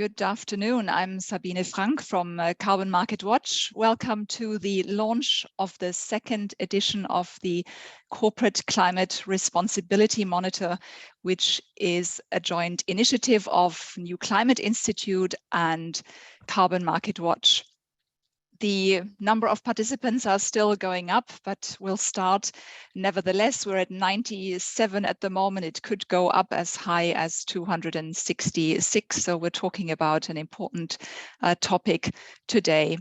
Good afternoon. I'm Sabine Frank from Carbon Market Watch. Welcome to the launch of the second edition of the Corporate Climate Responsibility Monitor, which is a joint initiative of New Climate Institute and Carbon Market Watch. The number of participants are still going up, but we'll start. Nevertheless, we're at 97 at the moment. It could go up as high as 266. So we're talking about an important topic today.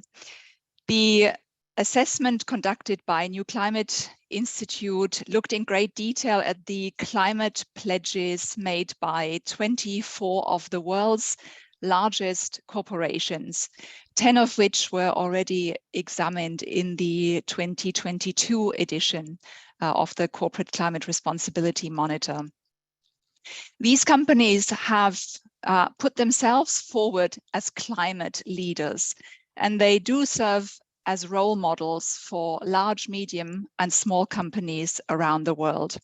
The assessment conducted by New Climate Institute looked in great detail at the climate pledges made by 24 of the world's largest corporations, 10 of which were already examined in the 2022 edition of the Corporate Climate Responsibility Monitor. These companies have put themselves forward as climate leaders, and they do serve as role models for large, medium, and small companies around the world.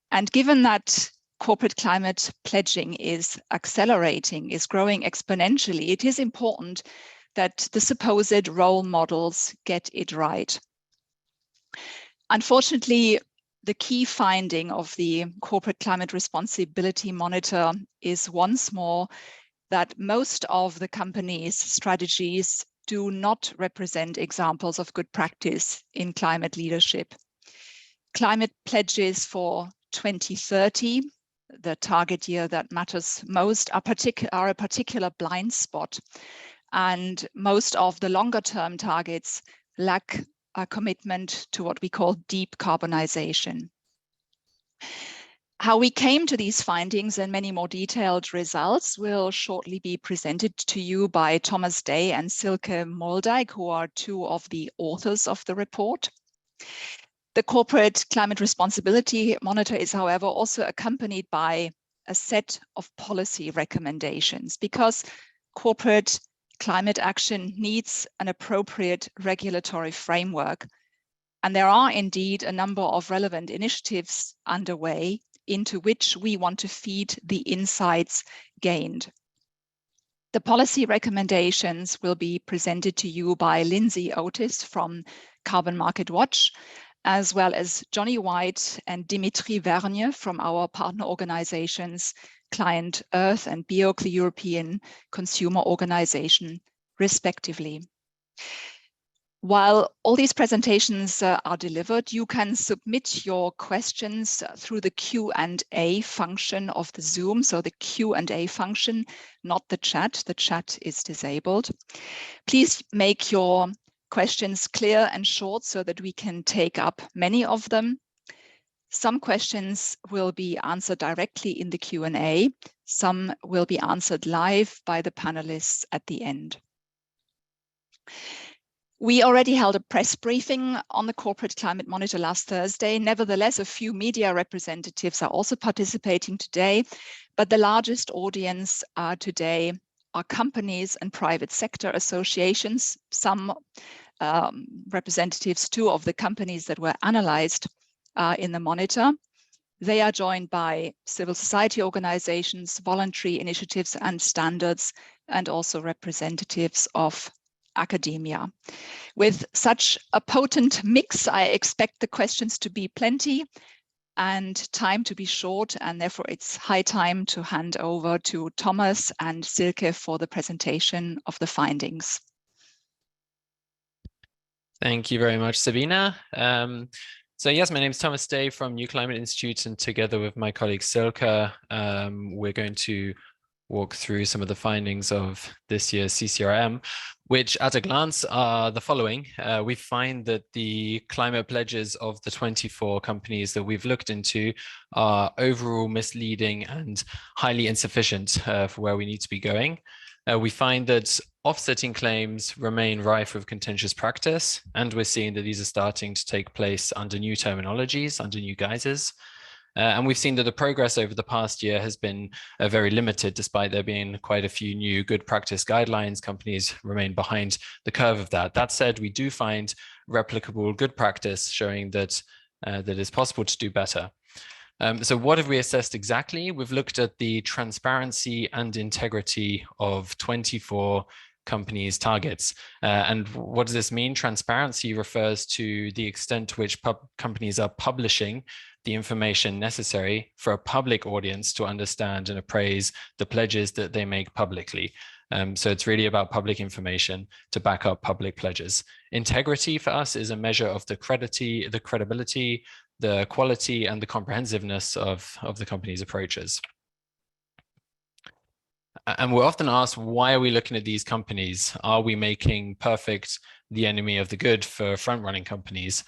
And given that corporate climate pledging is accelerating, is growing exponentially, it is important that the supposed role models get it right. Unfortunately, the key finding of the Corporate Climate Responsibility Monitor is once more that most of the companies' strategies do not represent examples of good practice in climate leadership. Climate pledges for 2030, the target year that matters most, are a particular blind spot. And most of the longer term targets lack a commitment to what we call deep carbonization. How we came to these findings and many more detailed results will shortly be presented to you by Thomas Day and Silke Moldijk, who are two of the authors of the report. The Corporate Climate Responsibility Monitor is, however, also accompanied by a set of policy recommendations because corporate climate action needs an appropriate regulatory framework. And there are indeed a number of relevant initiatives underway into which we want to feed the insights gained. The policy recommendations will be presented to you by Lindsay Otis from Carbon Market Watch, as well as Johnny White and Dimitri Vergne from our partner organizations, Client Earth and BEOC, the European Consumer Organization, respectively. While all these presentations are delivered, you can submit your questions through the Q&A function of the Zoom. So the Q&A function, not the chat. The chat is disabled. Please make your questions clear and short so that we can take up many of them. Some questions will be answered directly in the Q&A. Some will be answered live by the panelists at the end. We already held a press briefing on the Corporate Climate Monitor last Thursday. Nevertheless, a few media representatives are also participating today, but the largest audience today are companies and private sector associations, some representatives too of the companies that were analyzed in the monitor. They are joined by civil society organizations, voluntary initiatives and standards, and also representatives of academia. With such a potent mix, I expect the questions to be plenty and time to be short, and therefore it's high time to hand over to Thomas and Silke for the presentation of the findings. Thank you very much, Sabina. So yes, my name is Thomas Day from New Climate Institute, and together with my colleague Silke, we're going to walk through some of the findings of this year's CCRM, which at a glance are the following. We find that the climate pledges of the 24 companies that we've looked into are overall misleading and highly insufficient for where we need to be going. We find that offsetting claims remain rife with contentious practice, and we're seeing that these are starting to take place under new terminologies, under new guises. And we've seen that the progress over the past year has been very limited, despite there being quite a few new good practice guidelines. Companies remain behind the curve of that. That said, we do find replicable good practice showing that that it's possible to do better. So what have we assessed exactly? We've looked at the transparency and integrity of 24 companies' targets. And what does this mean? Transparency refers to the extent to which companies are publishing the information necessary for a public audience to understand and appraise the pledges that they make publicly. So it's really about public information to back up public pledges. Integrity for us is a measure of the credibility, the quality and the comprehensiveness of the company's approaches. And we're often asked, why are we looking at these companies? Are we making perfect the enemy of the good for front-running companies?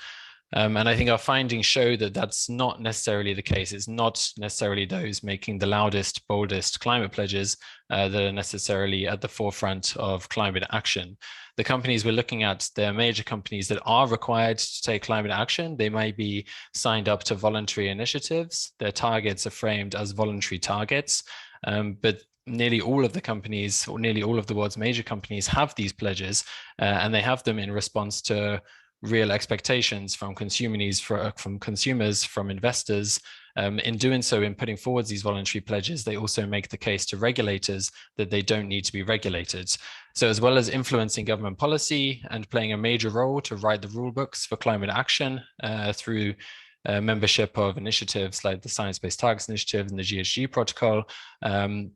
And I think our findings show that that's not necessarily the case. It's not necessarily those making the loudest, boldest climate pledges that are necessarily at the forefront of climate action. The companies we're looking at, they're major companies that are required to take climate action. They might be signed up to voluntary initiatives. Their targets are framed as voluntary targets, but nearly all of the companies, or nearly all of the world's major companies, have these pledges, and they have them in response to real expectations from consumers, from investors. In doing so, in putting forward these voluntary pledges, they also make the case to regulators that they don't need to be regulated. So as well as influencing government policy and playing a major role to write the rule books for climate action through membership of initiatives like the Science-Based Targets Initiative and the GHG Protocol,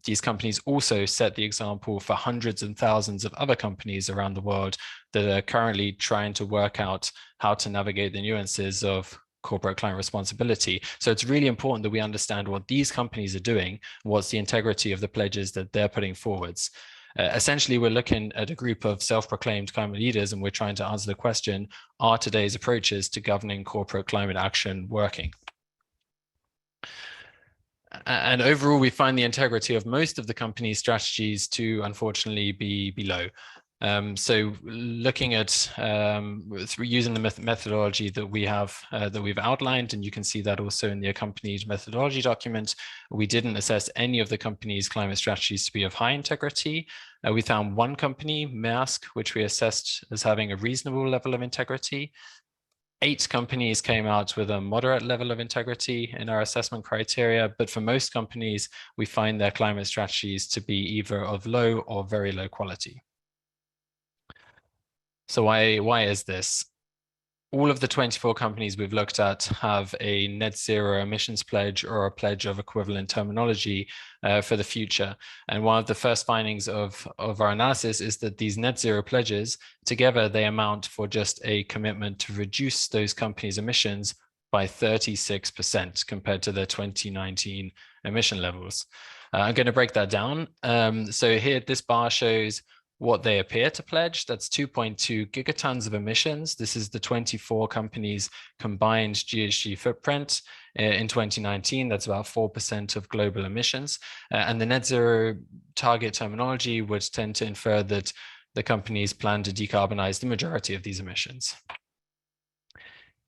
these companies also set the example for hundreds and thousands of other companies around the world that are currently trying to work out how to navigate the nuances of corporate climate responsibility. So it's really important that we understand what these companies are doing, what's the integrity of the pledges that they're putting forwards. Essentially, we're looking at a group of self-proclaimed climate leaders, and we're trying to answer the question, are today's approaches to governing corporate climate action working? And overall, we find the integrity of most of the company's strategies to unfortunately be low. So looking at using the methodology that we have, that we've outlined, and you can see that also in the accompanied methodology document, we didn't assess any of the company's climate strategies to be of high integrity. We found one company, Maersk, which we assessed as having a reasonable level of integrity. 8 companies came out with a moderate level of integrity in our assessment criteria, but for most companies, we find their climate strategies to be either of low or very low quality. So why is this? All of the 24 companies we've looked at have a net zero emissions pledge or a pledge of equivalent terminology for the future. And one of the first findings of our analysis is that these net zero pledges, together, they amount for just a commitment to reduce those companies' emissions by 36% compared to their 2019 emission levels. I'm going to break that down. So here, this bar shows what they appear to pledge. That's 2.2 gigatons of emissions. This is the 24 companies' combined GHG footprint. In 2019, that's about 4% of global emissions. And the net zero target terminology would tend to infer that the companies plan to decarbonize the majority of these emissions.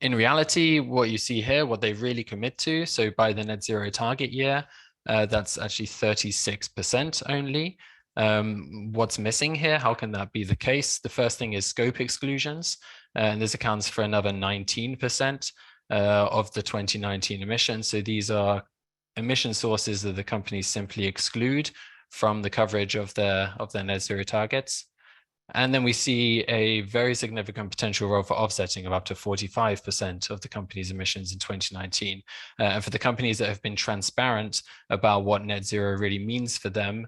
In reality, what you see here, what they really commit to, so by the net zero target year, that's actually 36% only. What's missing here? How can that be the case? The first thing is scope exclusions, and this accounts for another 19% of the 2019 emissions. So these are emission sources that the companies simply exclude from the coverage of their net zero targets. And then we see a very significant potential role for offsetting of up to 45% of the company's emissions in 2019. And for the companies that have been transparent about what net zero really means for them,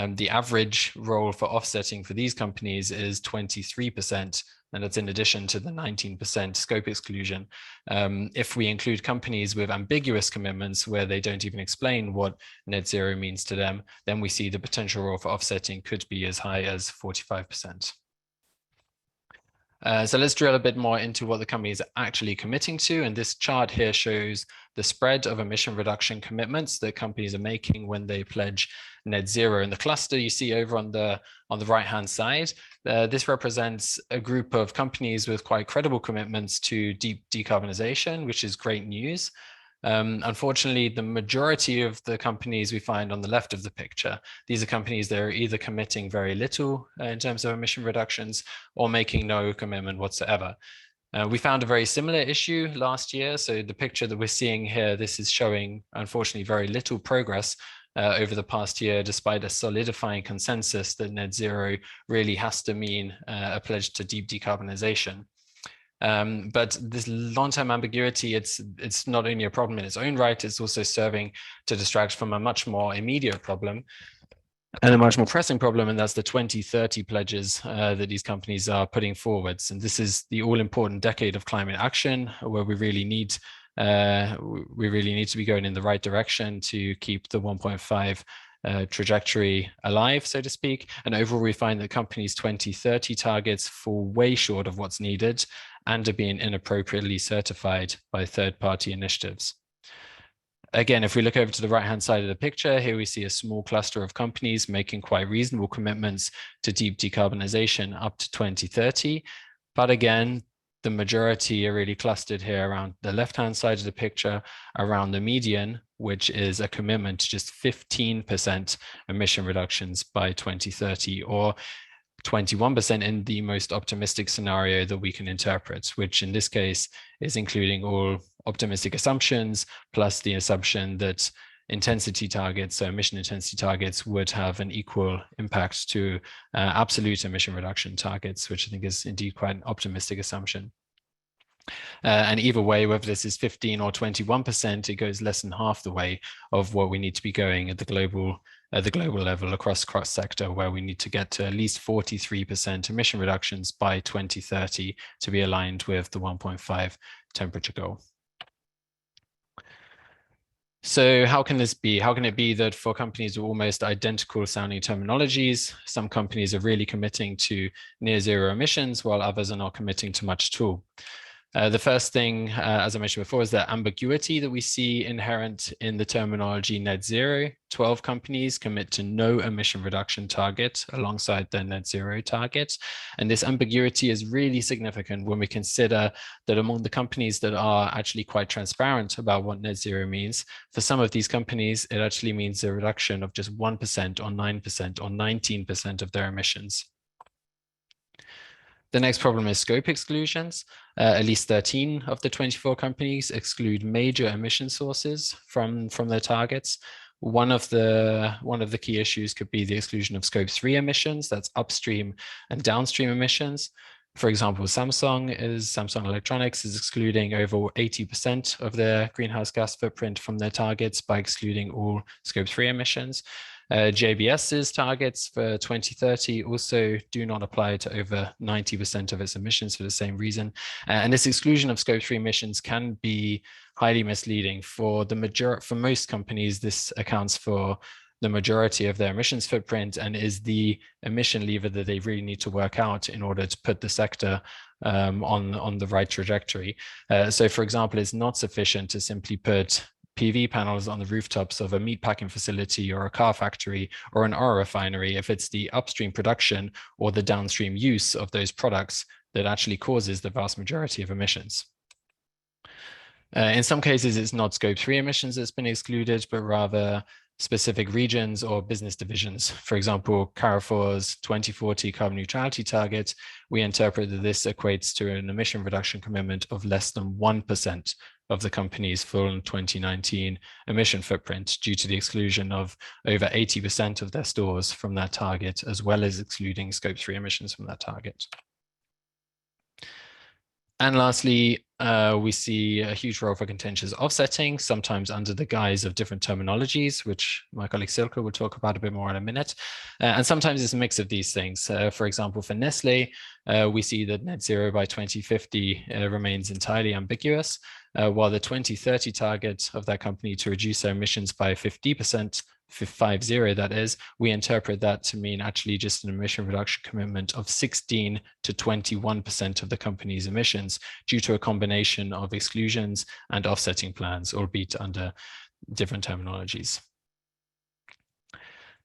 the average role for offsetting for these companies is 23%, and that's in addition to the 19% scope exclusion. If we include companies with ambiguous commitments where they don't even explain what net zero means to them, then we see the potential role for offsetting could be as high as 45%. So let's drill a bit more into what the companies are actually committing to. And this chart here shows the spread of emission reduction commitments that companies are making when they pledge net zero. In the cluster you see over on the right-hand side, this represents a group of companies with quite credible commitments to deep decarbonization, which is great news. Unfortunately, the majority of the companies we find on the left of the picture, these are companies that are either committing very little in terms of emission reductions or making no commitment whatsoever. We found a very similar issue last year. So the picture that we're seeing here, this is showing, unfortunately, very little progress over the past year, despite a solidifying consensus that net zero really has to mean a pledge to deep decarbonization. But this long-term ambiguity, it's not only a problem in its own right, it's also serving to distract from a much more immediate problem and a much more pressing problem, and that's the 2030 pledges that these companies are putting forwards. And this is the all-important decade of climate action, where we really need to be going in the right direction to keep the 1.5 trajectory alive, so to speak. And overall, we find that companies' 2030 targets fall way short of what's needed and are being inappropriately certified by third-party initiatives. Again, if we look over to the right-hand side of the picture, here we see a small cluster of companies making quite reasonable commitments to deep decarbonization up to 2030. But again, the majority are really clustered here around the left-hand side of the picture, around the median, which is a commitment to just 15% emission reductions by 2030, or 21% in the most optimistic scenario that we can interpret, which in this case is including all optimistic assumptions, plus the assumption that intensity targets, so emission intensity targets, would have an equal impact to absolute emission reduction targets, which I think is indeed quite an optimistic assumption. And either way, whether this is 15 or 21%, it goes less than half the way of what we need to be going at the global level across sector, where we need to get to at least 43% emission reductions by 2030 to be aligned with the 1.5 temperature goal. So how can this be? How can it be that for companies with almost identical sounding terminologies, some companies are really committing to near zero emissions while others are not committing to much at all? The first thing, as I mentioned before, is the ambiguity that we see inherent in the terminology net zero. 12 companies commit to no emission reduction target alongside their net zero target. And this ambiguity is really significant when we consider that among the companies that are actually quite transparent about what net zero means, for some of these companies, it actually means a reduction of just 1% or 9% or 19% of their emissions. The next problem is scope exclusions. At least 13 of the 24 companies exclude major emission sources from their targets. One of the key issues could be the exclusion of scope 3 emissions, that's upstream and downstream emissions. For example, Samsung Electronics is excluding over 80% of their greenhouse gas footprint from their targets by excluding all scope 3 emissions. JBS's targets for 2030 also do not apply to over 90% of its emissions for the same reason. And this exclusion of scope 3 emissions can be highly misleading. For most companies, this accounts for the majority of their emissions footprint and is the emission lever that they really need to work out in order to put the sector on the right trajectory. So for example, it's not sufficient to simply put PV panels on the rooftops of a meatpacking facility or a car factory or an oil refinery if it's the upstream production or the downstream use of those products that actually causes the vast majority of emissions. In some cases, it's not scope 3 emissions that's been excluded, but rather specific regions or business divisions. For example, Carrefour's 2040 carbon neutrality target, we interpret that this equates to an emission reduction commitment of less than 1% of the company's full 2019 emission footprint due to the exclusion of over 80% of their stores from that target, as well as excluding scope 3 emissions from that target. And lastly, we see a huge role for contentious offsetting, sometimes under the guise of different terminologies, which my colleague Silke will talk about a bit more in a minute. And sometimes it's a mix of these things. For example, for Nestle, we see that net zero by 2050 remains entirely ambiguous, while the 2030 target of that company to reduce their emissions by 50%, 50 that is, we interpret that to mean actually just an emission reduction commitment of 16 to 21% of the company's emissions due to a combination of exclusions and offsetting plans, albeit under different terminologies.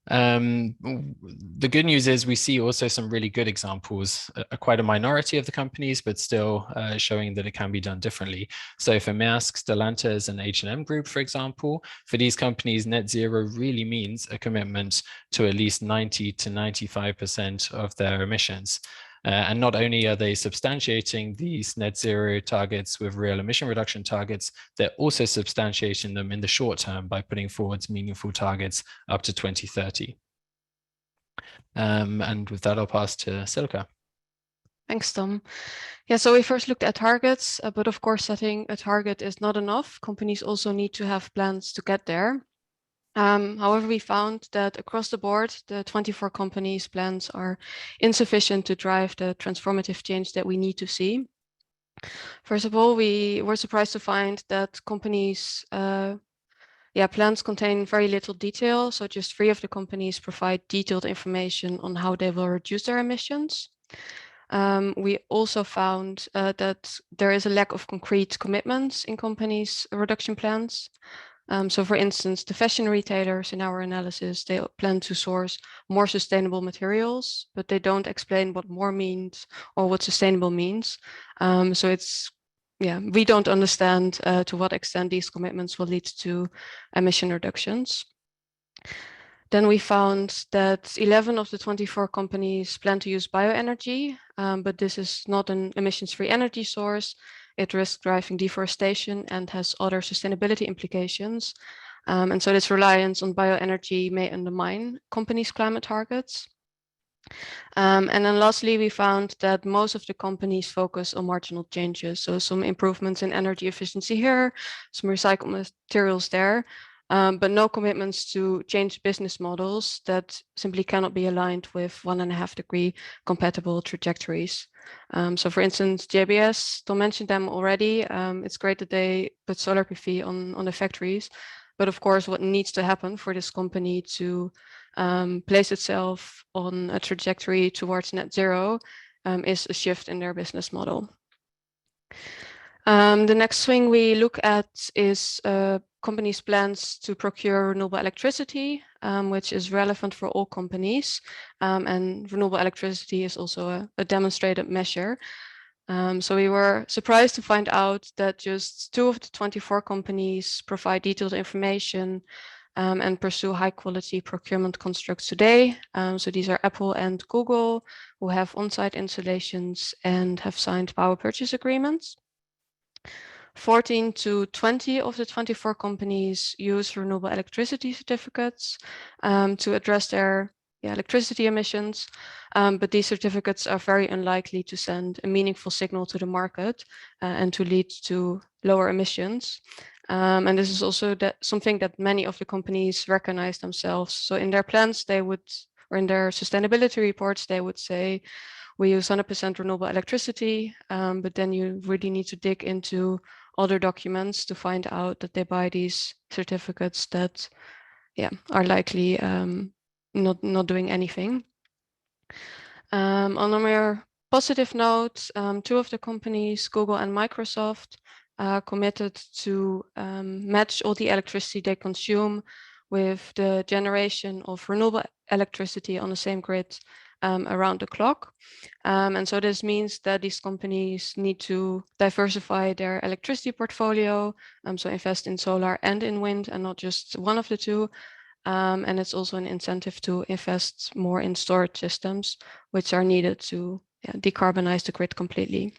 The good news is we see also some really good examples, quite a minority of the companies, but still showing that it can be done differently. So for Maersk, Stellantis, and H&M Group, for example, for these companies, net zero really means a commitment to at least 90 to 95% of their emissions. And not only are they substantiating these net zero targets with real emission reduction targets, they're also substantiating them in the short term by putting forward meaningful targets up to 2030. And with that, I'll pass to Silke. Thanks, Tom. Yeah, so we first looked at targets, but of course, setting a target is not enough. Companies also need to have plans to get there. However, we found that across the board, the 24 companies' plans are insufficient to drive the transformative change that we need to see. First of all, we were surprised to find that companies' plans contain very little detail. So just 3 of the companies provide detailed information on how they will reduce their emissions. We also found that there is a lack of concrete commitments in companies' reduction plans. So for instance, the fashion retailers in our analysis, they plan to source more sustainable materials, but they don't explain what more means or what sustainable means. So we don't understand to what extent these commitments will lead to emission reductions. Then we found that 11 of the 24 companies plan to use bioenergy, but this is not an emissions-free energy source. It risks driving deforestation and has other sustainability implications. And so this reliance on bioenergy may undermine companies' climate targets. And then lastly, we found that most of the companies focus on marginal changes. So some improvements in energy efficiency here, some recycled materials there, but no commitments to change business models that simply cannot be aligned with 1.5 degree compatible trajectories. So for instance, JBS, Tom mentioned them already. It's great that they put solar PV on the factories, but of course, what needs to happen for this company to place itself on a trajectory towards net zero is a shift in their business model. The next swing we look at is companies' plans to procure renewable electricity, which is relevant for all companies. And renewable electricity is also a demonstrated measure. So we were surprised to find out that just 2 of the 24 companies provide detailed information and pursue high quality procurement constructs today. So these are Apple and Google, who have on-site installations and have signed power purchase agreements. 14 to 20 of the 24 companies use renewable electricity certificates to address their electricity emissions, but these certificates are very unlikely to send a meaningful signal to the market and to lead to lower emissions. And this is also something that many of the companies recognize themselves. So in their plans, they would, or in their sustainability reports, they would say, we use 100% renewable electricity, but then you really need to dig into other documents to find out that they buy these certificates that are likely not doing anything. On a more positive note, 2 of the companies, Google and Microsoft, committed to match all the electricity they consume with the generation of renewable electricity on the same grid around the clock. And so this means that these companies need to diversify their electricity portfolio, so invest in solar and in wind and not just one of the 2. And it's also an incentive to invest more in storage systems, which are needed to decarbonize the grid completely.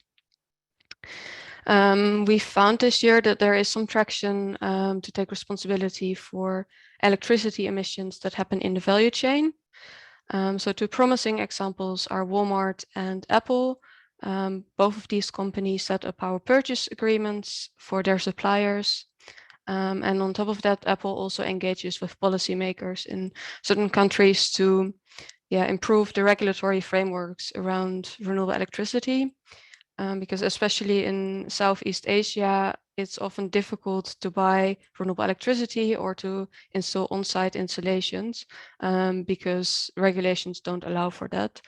We found this year that there is some traction to take responsibility for electricity emissions that happen in the value chain. So 2 promising examples are Walmart and Apple. Both of these companies set up power purchase agreements for their suppliers. And on top of that, Apple also engages with policymakers in certain countries to improve the regulatory frameworks around renewable electricity. Because especially in Southeast Asia, it's often difficult to buy renewable electricity or to install on-site installations because regulations don't allow for that.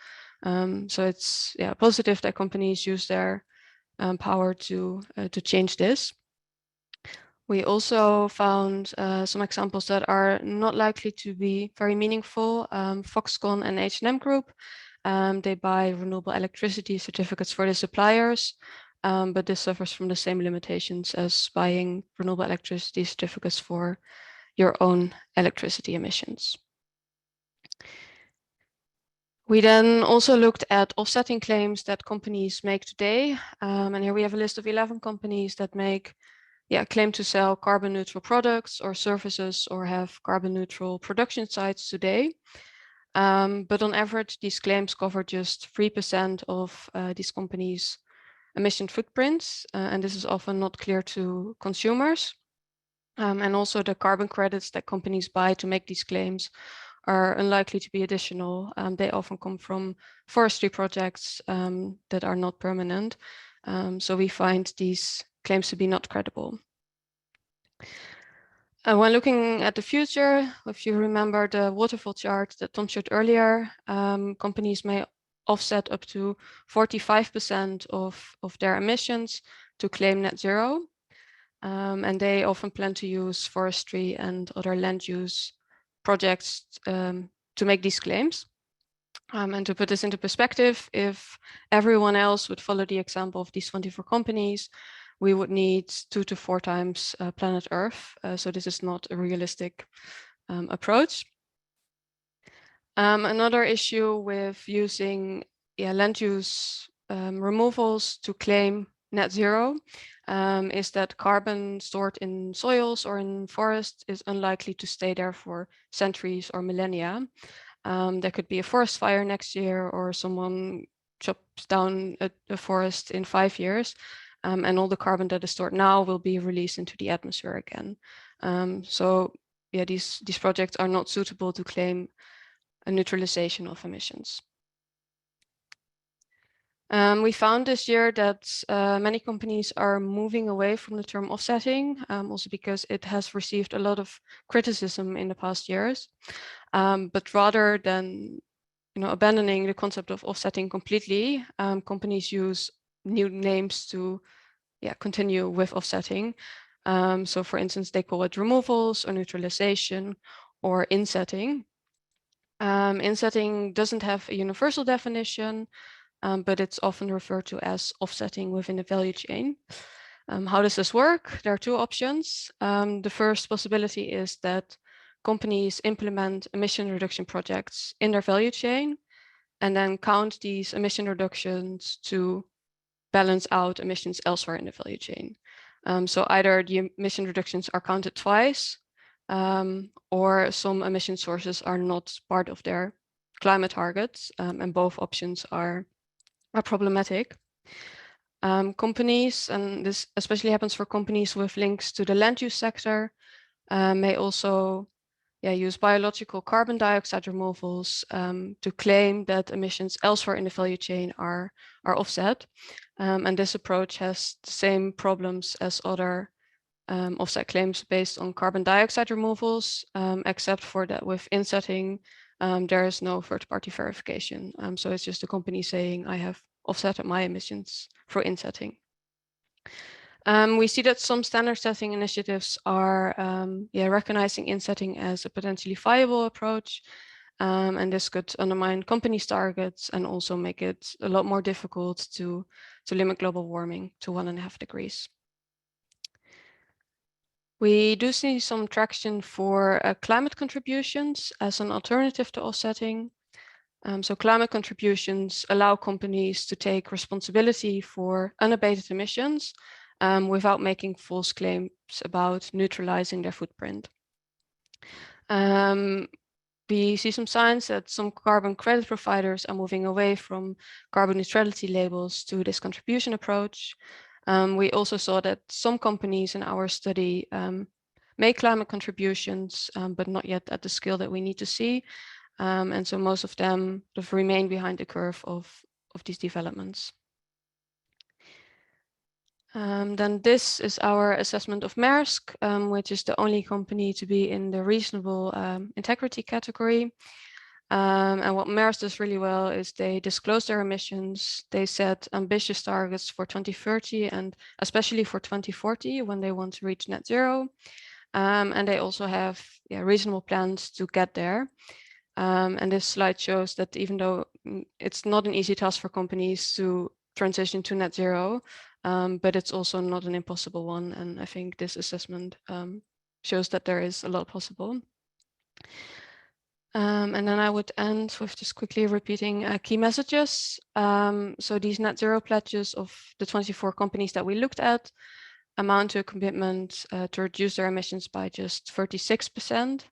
So it's positive that companies use their power to change this. We also found some examples that are not likely to be very meaningful. Foxconn and H&M Group, they buy renewable electricity certificates for the suppliers, but this suffers from the same limitations as buying renewable electricity certificates for your own electricity emissions. We then also looked at offsetting claims that companies make today. And here we have a list of 11 companies that claim to sell carbon neutral products or services or have carbon neutral production sites today. But on average, these claims cover just 3% of these companies' emission footprints. And this is often not clear to consumers. And also the carbon credits that companies buy to make these claims are unlikely to be additional. They often come from forestry projects that are not permanent. So we find these claims to be not credible. When looking at the future, if you remember the waterfall chart that Tom showed earlier, companies may offset up to 45% of their emissions to claim net zero. And they often plan to use forestry and other land use projects to make these claims. And to put this into perspective, if everyone else would follow the example of these 24 companies, we would need 2 to 4 times planet Earth. So this is not a realistic approach. Another issue with using land use removals to claim net zero is that carbon stored in soils or in forests is unlikely to stay there for centuries or millennia. There could be a forest fire next year, or someone chops down a forest in 5 years, and all the carbon that is stored now will be released into the atmosphere again. So yeah, these projects are not suitable to claim a neutralization of emissions. We found this year that many companies are moving away from the term offsetting, also because it has received a lot of criticism in the past years. But rather than abandoning the concept of offsetting completely, companies use new names to continue with offsetting. So for instance, they call it removals or neutralization or insetting. Insetting doesn't have a universal definition, but it's often referred to as offsetting within the value chain. How does this work? There are 2 options. The first possibility is that companies implement emission reduction projects in their value chain and then count these emission reductions to balance out emissions elsewhere in the value chain. So either the emission reductions are counted twice, or some emission sources are not part of their climate targets, and both options are problematic. Companies, and this especially happens for companies with links to the land use sector, may also use biological carbon dioxide removals to claim that emissions elsewhere in the value chain are offset. And this approach has the same problems as other offset claims based on carbon dioxide removals, except for that with insetting, there is no third-party verification. So it's just a company saying, I have offsetted my emissions for insetting. We see that some standard setting initiatives are recognizing insetting as a potentially viable approach. And this could undermine companies' targets and also make it a lot more difficult to limit global warming to 1.5 degrees. We do see some traction for climate contributions as an alternative to offsetting. So climate contributions allow companies to take responsibility for unabated emissions without making false claims about neutralizing their footprint. We see some signs that some carbon credit providers are moving away from carbon neutrality labels to this contribution approach. We also saw that some companies in our study make climate contributions, but not yet at the scale that we need to see. And so most of them have remained behind the curve of these developments. Then this is our assessment of Maersk, which is the only company to be in the reasonable integrity category. And what Maersk does really well is they disclose their emissions. They set ambitious targets for 2030 and especially for 2040 when they want to reach net zero. And they also have reasonable plans to get there. And this slide shows that even though it's not an easy task for companies to transition to net zero, but it's also not an impossible one. And I think this assessment shows that there is a lot possible. And then I would end with just quickly repeating key messages. So these net zero pledges of the 24 companies that we looked at amount to a commitment to reduce their emissions by just 36%.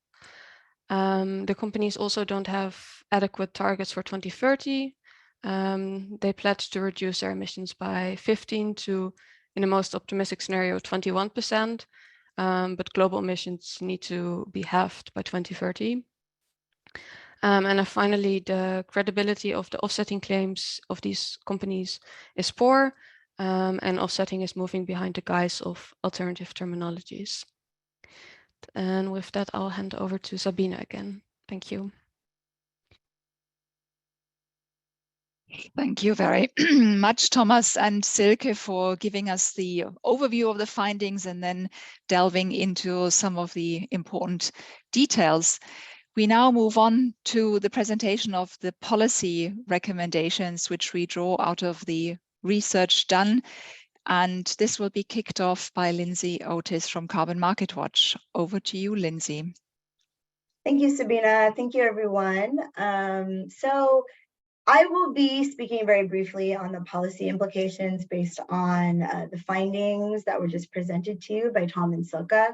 The companies also don't have adequate targets for 2030. They pledge to reduce their emissions by 15 to, in the most optimistic scenario, 21%. But global emissions need to be halved by 2030. And then finally, the credibility of the offsetting claims of these companies is poor, and offsetting is moving behind the guise of alternative terminologies. And with that, I'll hand over to Sabine again. Thank you. Thank you very much, Thomas and Silke, for giving us the overview of the findings and then delving into some of the important details. We now move on to the presentation of the policy recommendations, which we draw out of the research done. And this will be kicked off by Lindsay Otis from Carbon Market Watch. Over to you, Lindsay. Thank you, Sabina. Thank you, everyone. So I will be speaking very briefly on the policy implications based on the findings that were just presented to you by Tom and Silke,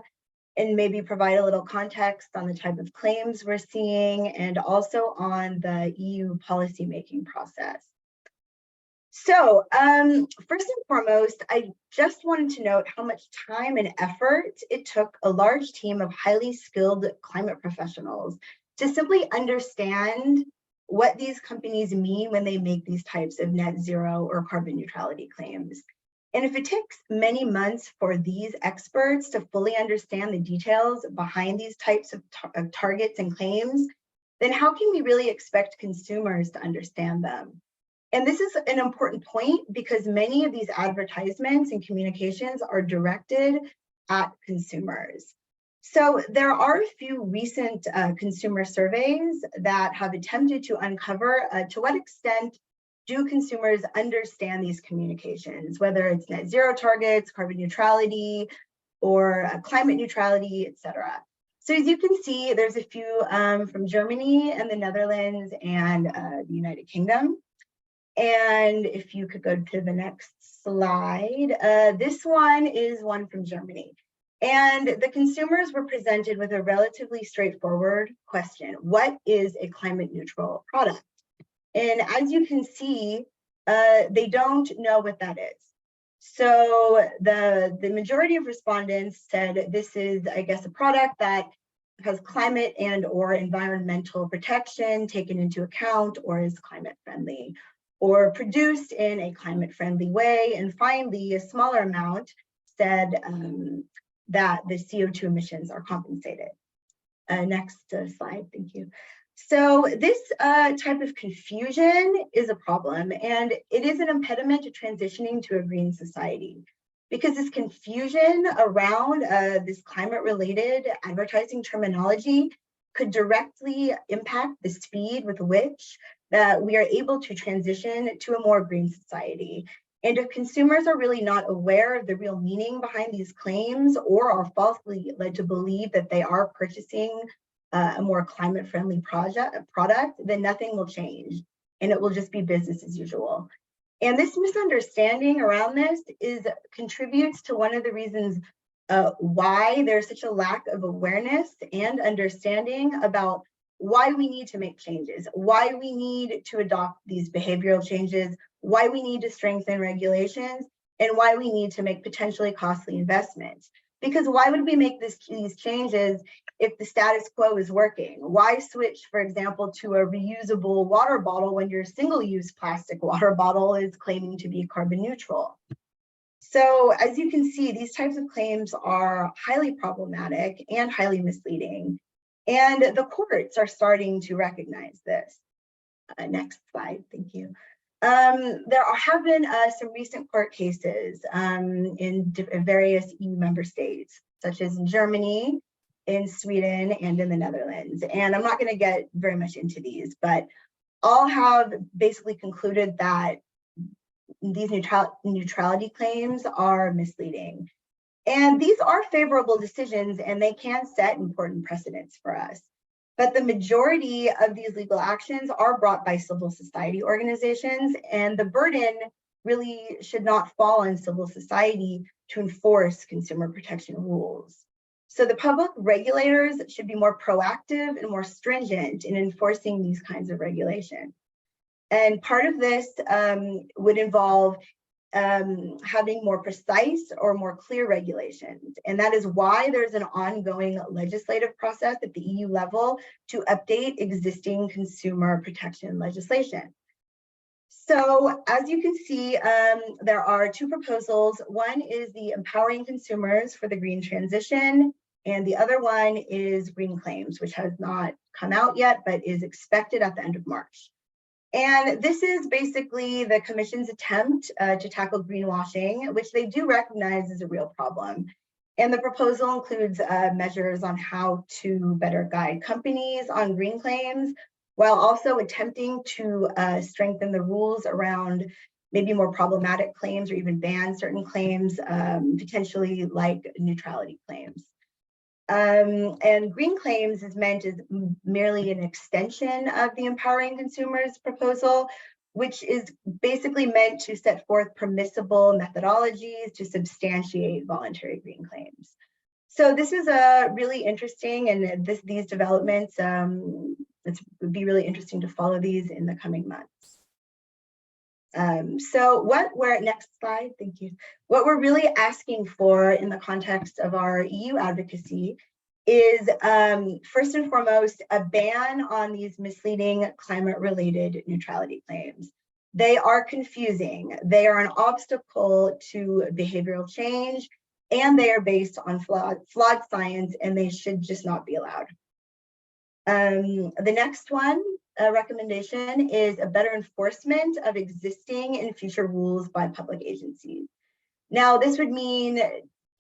and maybe provide a little context on the type of claims we're seeing and also on the EU policymaking process. So first and foremost, I just wanted to note how much time and effort it took a large team of highly skilled climate professionals to simply understand what these companies mean when they make these types of net zero or carbon neutrality claims. And if it takes many months for these experts to fully understand the details behind these types of targets and claims, then how can we really expect consumers to understand them? And this is an important point because many of these advertisements and communications are directed at consumers. So there are a few recent consumer surveys that have attempted to uncover to what extent do consumers understand these communications, whether it's net zero targets, carbon neutrality, or climate neutrality, et cetera. So as you can see, there's a few from Germany and the Netherlands and the United Kingdom. And if you could go to the next slide, this one is one from Germany. And the consumers were presented with a relatively straightforward question: what is a climate neutral product? And as you can see, they don't know what that is. So the majority of respondents said this is, I guess, a product that has climate and or environmental protection taken into account, or is climate friendly, or produced in a climate friendly way. And finally, a smaller amount said that the CO2 emissions are compensated. Next slide, thank you. So this type of confusion is a problem, and it is an impediment to transitioning to a green society, because this confusion around this climate-related advertising terminology could directly impact the speed with which we are able to transition to a more green society. And if consumers are really not aware of the real meaning behind these claims, or are falsely led to believe that they are purchasing a more climate-friendly product, then nothing will change, and it will just be business as usual. And this misunderstanding around this contributes to one of the reasons why there's such a lack of awareness and understanding about why we need to make changes, why we need to adopt these behavioral changes, why we need to strengthen regulations, and why we need to make potentially costly investments. Because why would we make these changes if the status quo is working? Why switch, for example, to a reusable water bottle when your single-use plastic water bottle is claiming to be carbon neutral? So as you can see, these types of claims are highly problematic and highly misleading. And the courts are starting to recognize this. Next slide, thank you. There have been some recent court cases in various EU member states, such as in Germany, in Sweden, and in the Netherlands. And I'm not going to get very much into these, but all have basically concluded that these neutrality claims are misleading. And these are favorable decisions, and they can set important precedents for us. But the majority of these legal actions are brought by civil society organizations, and the burden really should not fall on civil society to enforce consumer protection rules. So the public regulators should be more proactive and more stringent in enforcing these kinds of regulation. And part of this would involve having more precise or more clear regulations. And that is why there's an ongoing legislative process at the EU level to update existing consumer protection legislation. So as you can see, there are two proposals. One is the Empowering Consumers for the Green Transition, and the other one is Green Claims, which has not come out yet, but is expected at the end of March. And this is basically the Commission's attempt to tackle greenwashing, which they do recognize is a real problem. And the proposal includes measures on how to better guide companies on green claims, while also attempting to strengthen the rules around maybe more problematic claims or even ban certain claims, potentially like neutrality claims. And green claims is meant as merely an extension of the Empowering Consumers proposal, which is basically meant to set forth permissible methodologies to substantiate voluntary green claims. So this is really interesting, and these developments, it would be really interesting to follow these in the coming months. So what we're, next slide, thank you. What we're really asking for in the context of our EU advocacy is first and foremost, a ban on these misleading climate-related neutrality claims. They are confusing, they are an obstacle to behavioral change, and they are based on flawed science, and they should just not be allowed. The next one, recommendation, is a better enforcement of existing and future rules by public agencies. Now, this would mean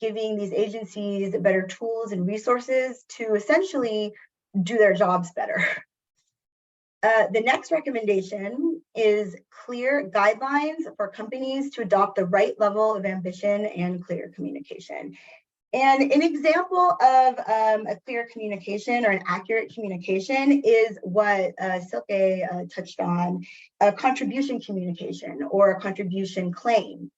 giving these agencies better tools and resources to essentially do their jobs better. The next recommendation is clear guidelines for companies to adopt the right level of ambition and clear communication. And an example of a clear communication or an accurate communication is what Silke touched on, a contribution communication or a contribution claim.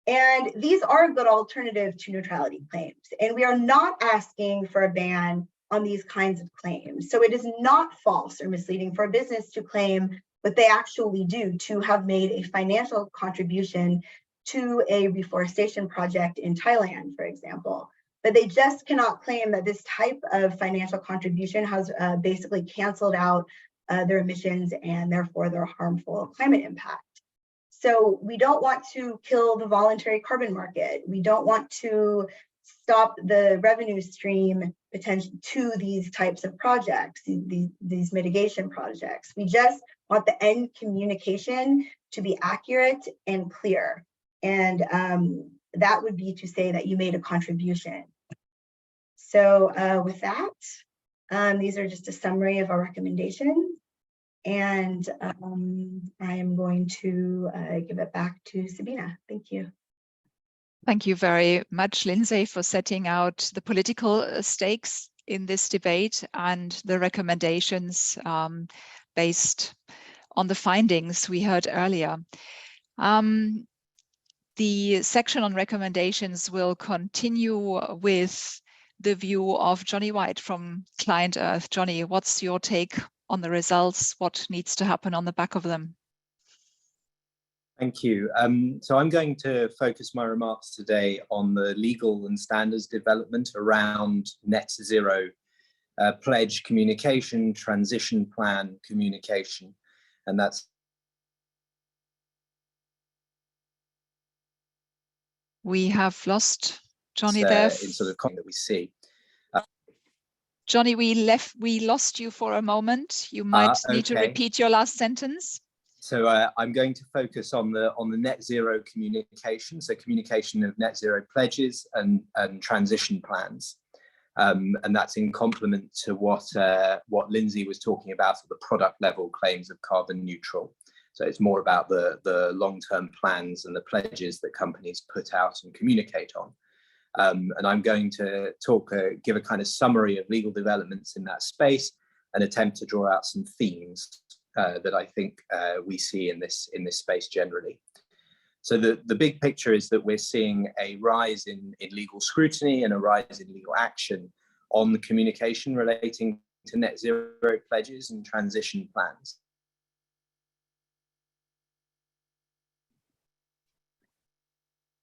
And these are a good alternative to neutrality claims. And we are not asking for a ban on these kinds of claims. So it is not false or misleading for a business to claim what they actually do, to have made a financial contribution to a reforestation project in Thailand, for example. But they just cannot claim that this type of financial contribution has basically canceled out their emissions and therefore their harmful climate impact. So we don't want to kill the voluntary carbon market. We don't want to stop the revenue stream potential to these types of projects, these mitigation projects. We just want the end communication to be accurate and clear. And that would be to say that you made a contribution. So with that, these are just a summary of our recommendations. And I am going to give it back to Sabina. Thank you. Thank you very much, Lindsay, for setting out the political stakes in this debate and the recommendations based on the findings we heard earlier. The section on recommendations will continue with the view of Johnny White from Client Earth. Johnny, what's your take on the results? What needs to happen on the back of them? Thank you. So I'm going to focus my remarks today on the legal and standards development around net zero pledge communication, transition plan communication, and that's we have lost Johnny there. In sort of that we see. Johnny, we lost you for a moment. You might need to repeat your last sentence. So I'm going to focus on the net zero communication, so communication of net zero pledges and transition plans, and that's in complement to what Lindsay was talking about at the product level claims of carbon neutral. So it's more about the long-term plans and the pledges that companies put out and communicate on. And I'm going to give a kind of summary of legal developments in that space, and attempt to draw out some themes that I think we see in this space generally. So the big picture is that we're seeing a rise in legal scrutiny and a rise in legal action on the communication relating to net zero pledges and transition plans.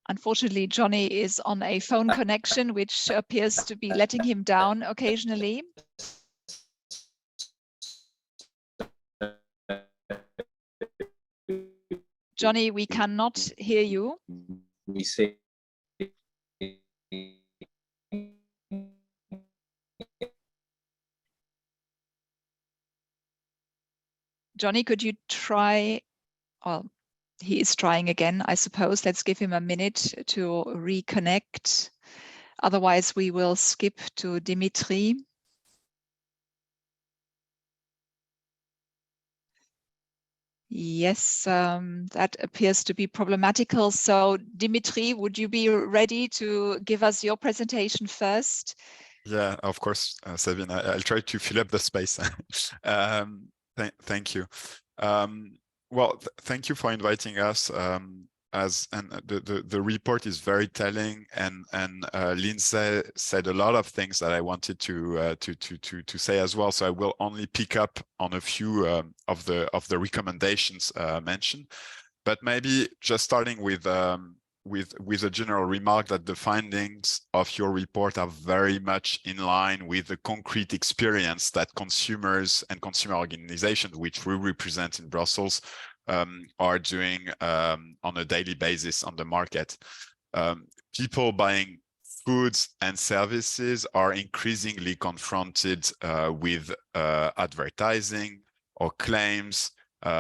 Unfortunately, Johnny is on a phone connection, which appears to be letting him down occasionally. Johnny, we cannot hear you. We see Johnny, could you try? Well, he is trying again, I suppose. Let's give him a minute to reconnect. Otherwise, we will skip to Dimitri. Yes, that appears to be problematical. So, Dimitri, would you be ready to give us your presentation first? Yeah, of course, Sabine. I'll try to fill up the space. Thank you. Well, thank you for inviting us. The report is very telling, and Lindsay said a lot of things that I wanted to say as well. So I will only pick up on a few of the recommendations mentioned, but maybe just starting with a general remark that the findings of your report are very much in line with the concrete experience that consumers and consumer organizations, which we represent in Brussels, are doing on a daily basis on the market. People buying goods and services are increasingly confronted with advertising or claims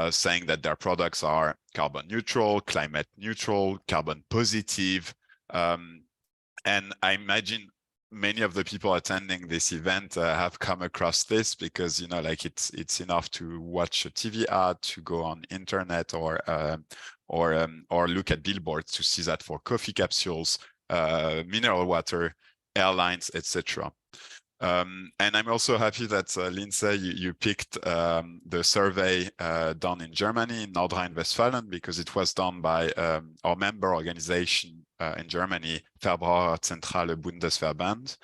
saying that their products are carbon neutral, climate neutral, carbon positive. And I imagine many of the people attending this event have come across this because, you know, like it's enough to watch a TV ad, to go on internet, or look at billboards to see that for coffee capsules, mineral water, airlines, etc. And I'm also happy that Lindsay, you picked the survey done in Germany, in North Rhine-Westphalia, because it was done by our member organization in Germany, Verbraucherzentrale Bundesverband,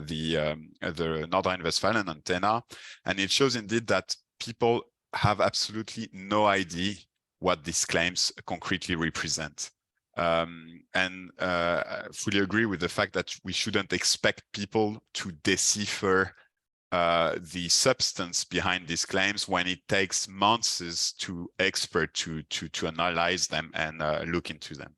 the North Rhine-Westphalian antenna, and it shows indeed that people have absolutely no idea what these claims concretely represent. And fully agree with the fact that we shouldn't expect people to decipher the substance behind these claims when it takes months to expert to analyze them and look into them.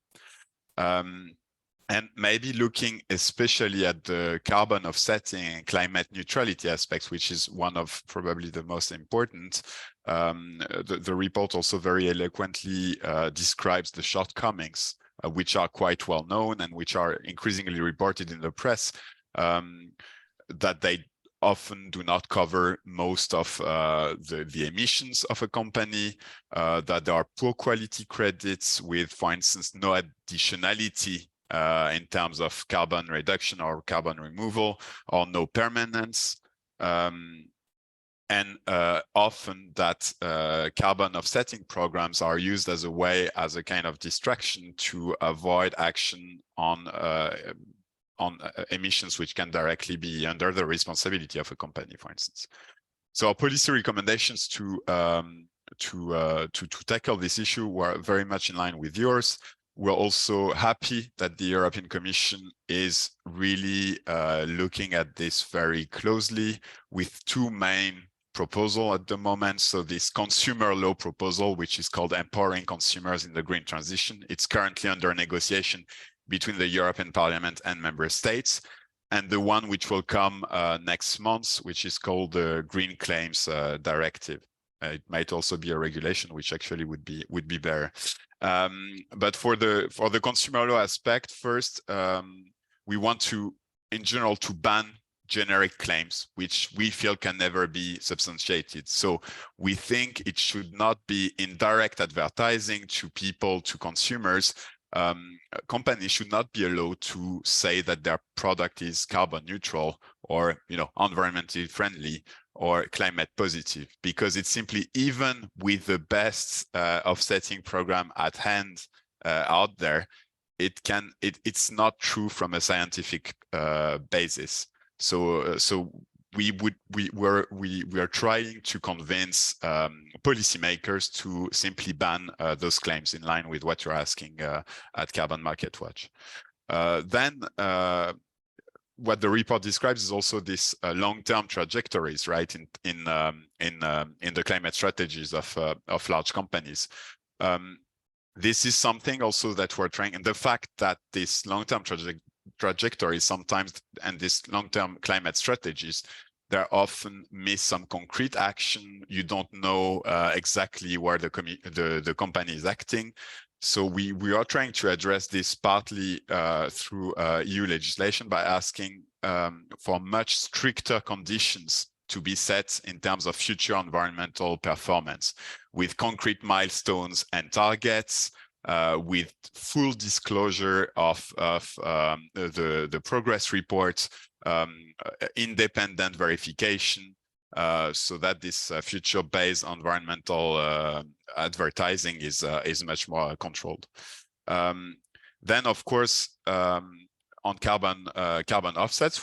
And maybe looking especially at the carbon offsetting and climate neutrality aspects, which is one of probably the most important. The report also very eloquently describes the shortcomings, which are quite well known and which are increasingly reported in the press, that they often do not cover most of the emissions of a company, that there are poor quality credits with, for instance, no additionality in terms of carbon reduction or carbon removal, or no permanence. And often that carbon offsetting programs are used as a way, as a kind of distraction to avoid action on emissions which can directly be under the responsibility of a company, for instance. So our policy recommendations to tackle this issue were very much in line with yours. We're also happy that the European Commission is really looking at this very closely with two main proposals at the moment. So this consumer law proposal, which is called Empowering Consumers in the Green Transition, it's currently under negotiation between the European Parliament and member states, and the one which will come next month, which is called the Green Claims Directive. It might also be a regulation, which actually would be better. But for the consumer law aspect, first, we want to, in general, to ban generic claims, which we feel can never be substantiated. So we think it should not be indirect advertising to people, to consumers. Companies should not be allowed to say that their product is carbon neutral or, you know, environmentally friendly, or climate positive, because it's simply, even with the best offsetting program at hand out there, it's not true from a scientific basis. So we are trying to convince policymakers to simply ban those claims, in line with what you're asking at Carbon Market Watch. Then what the report describes is also this long-term trajectories, right, in the climate strategies of large companies. This is something also that we're trying, and the fact that this long-term trajectory sometimes, and this long-term climate strategies, they often miss some concrete action. You don't know exactly where the company is acting. So we are trying to address this partly through EU legislation by asking for much stricter conditions to be set in terms of future environmental performance, with concrete milestones and targets, with full disclosure of the progress report, independent verification, so that this future-based environmental advertising is much more controlled. Then, of course, on carbon offsets,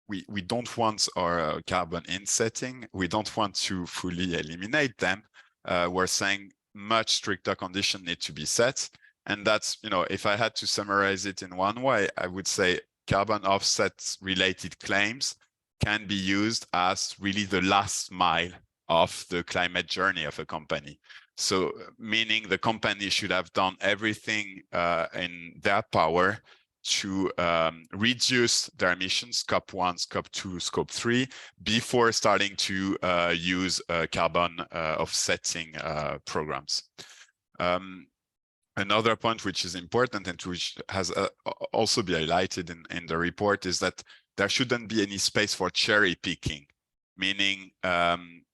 we don't want our carbon insetting. We don't want to fully eliminate them. We're saying much stricter conditions need to be set, and that's, if I had to summarize it in one way, I would say carbon offsets related claims can be used as really the last mile of the climate journey of a company. So meaning the company should have done everything in their power to reduce their emissions, Scope 1, Scope 2, Scope 3, before starting to use carbon offsetting programs. Another point which is important and which has also been highlighted in the report is that there shouldn't be any space for cherry picking, meaning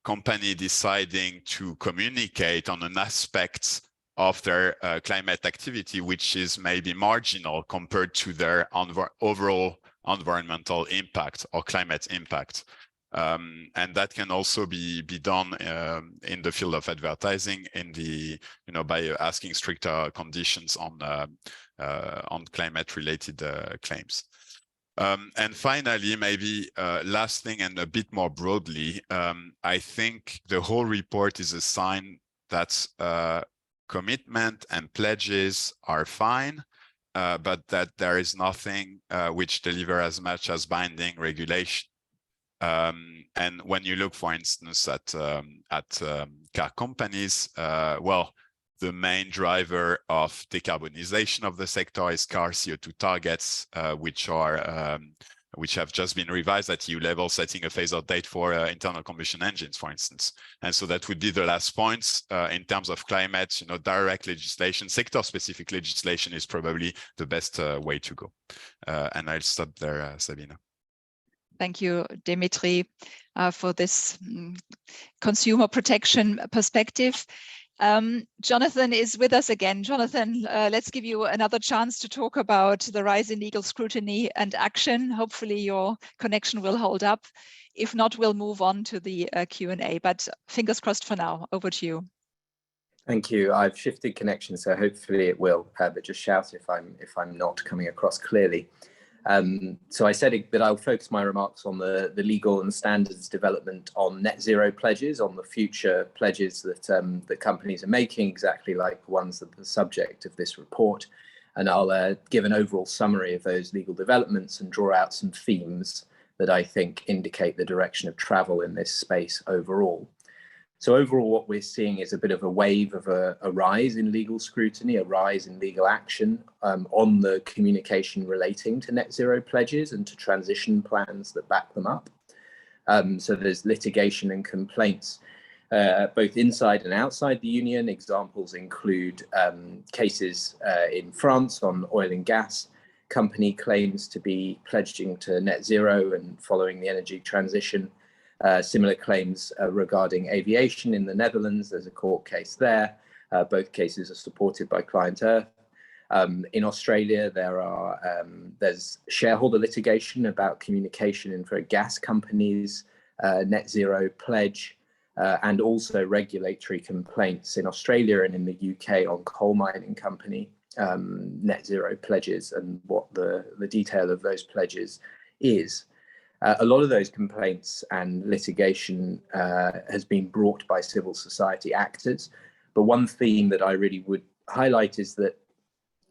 company deciding to communicate on an aspect of their climate activity, which is maybe marginal compared to their overall environmental impact or climate impact. And that can also be done in the field of advertising, by asking stricter conditions on climate-related claims. And finally, maybe last thing, and a bit more broadly, I think the whole report is a sign that commitment and pledges are fine, but that there is nothing which deliver as much as binding regulation. And when you look, for instance, at car companies, the main driver of decarbonization of the sector is car CO2 targets, which have just been revised at EU level, setting a phase-out date for internal combustion engines, for instance. And so that would be the last points in terms of climate. Direct legislation, sector-specific legislation is probably the best way to go. And I'll stop there, Sabina. Thank you, Dimitri, for this consumer protection perspective. Jonathan is with us again. Jonathan, let's give you another chance to talk about the rise in legal scrutiny and action. Hopefully your connection will hold up. If not, we'll move on to the Q&A, but fingers crossed for now. Over to you. Thank you. I've shifted connection, so hopefully it will, but just shout if I'm not coming across clearly. So I said that I'll focus my remarks on the legal and standards development on net zero pledges, on the future pledges that companies are making, exactly like the ones that are the subject of this report. And I'll give an overall summary of those legal developments and draw out some themes that I think indicate the direction of travel in this space overall. So overall, what we're seeing is a bit of a wave of a rise in legal scrutiny, a rise in legal action on the communication relating to net zero pledges and to transition plans that back them up. So there's litigation and complaints both inside and outside the union. Examples include cases in France on oil and gas. Company claims to be pledging to net zero and following the energy transition. Similar claims regarding aviation in the Netherlands. There's a court case there. Both cases are supported by Client Earth. In Australia, there's shareholder litigation about communication for gas companies net zero pledge, and also regulatory complaints in Australia and in the UK on coal mining company net zero pledges and what the detail of those pledges is. A lot of those complaints and litigation has been brought by civil society actors. But one theme that I really would highlight is that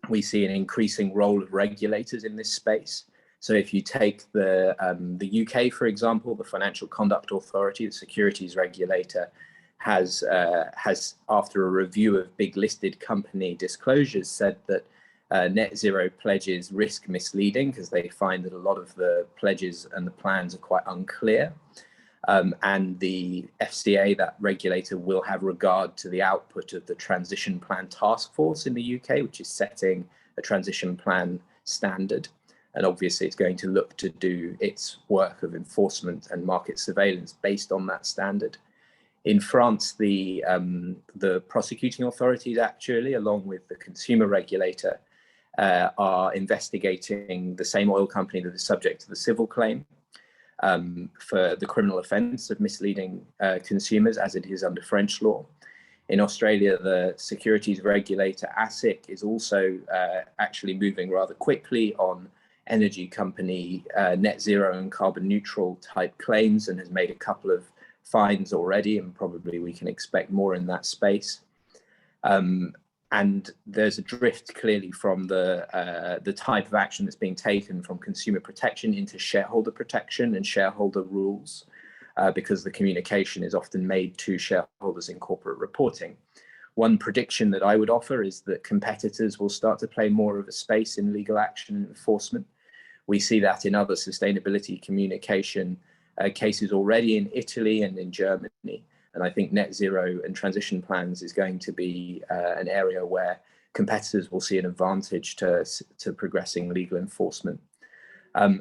we see an increasing role of regulators in this space. So if you take the UK, for example, the Financial Conduct Authority, the securities regulator, has after a review of big listed company disclosures, said that net zero pledges risk misleading because they find that a lot of the pledges and the plans are quite unclear. And the FCA, that regulator, will have regard to the output of the Transition Plan Task Force in the UK, which is setting a transition plan standard. And obviously it's going to look to do its work of enforcement and market surveillance based on that standard. In France, the prosecuting authorities actually, along with the consumer regulator, are investigating the same oil company that is subject to the civil claim for the criminal offence of misleading consumers, as it is under French law. In Australia, the securities regulator, ASIC, is also actually moving rather quickly on energy company net zero and carbon neutral type claims, and has made a couple of fines already, and probably we can expect more in that space. And there's a drift clearly from the type of action that's being taken from consumer protection into shareholder protection and shareholder rules, because the communication is often made to shareholders in corporate reporting. One prediction that I would offer is that competitors will start to play more of a space in legal action and enforcement. We see that in other sustainability communication cases already in Italy and in Germany. And I think net zero and transition plans is going to be an area where competitors will see an advantage to progressing legal enforcement.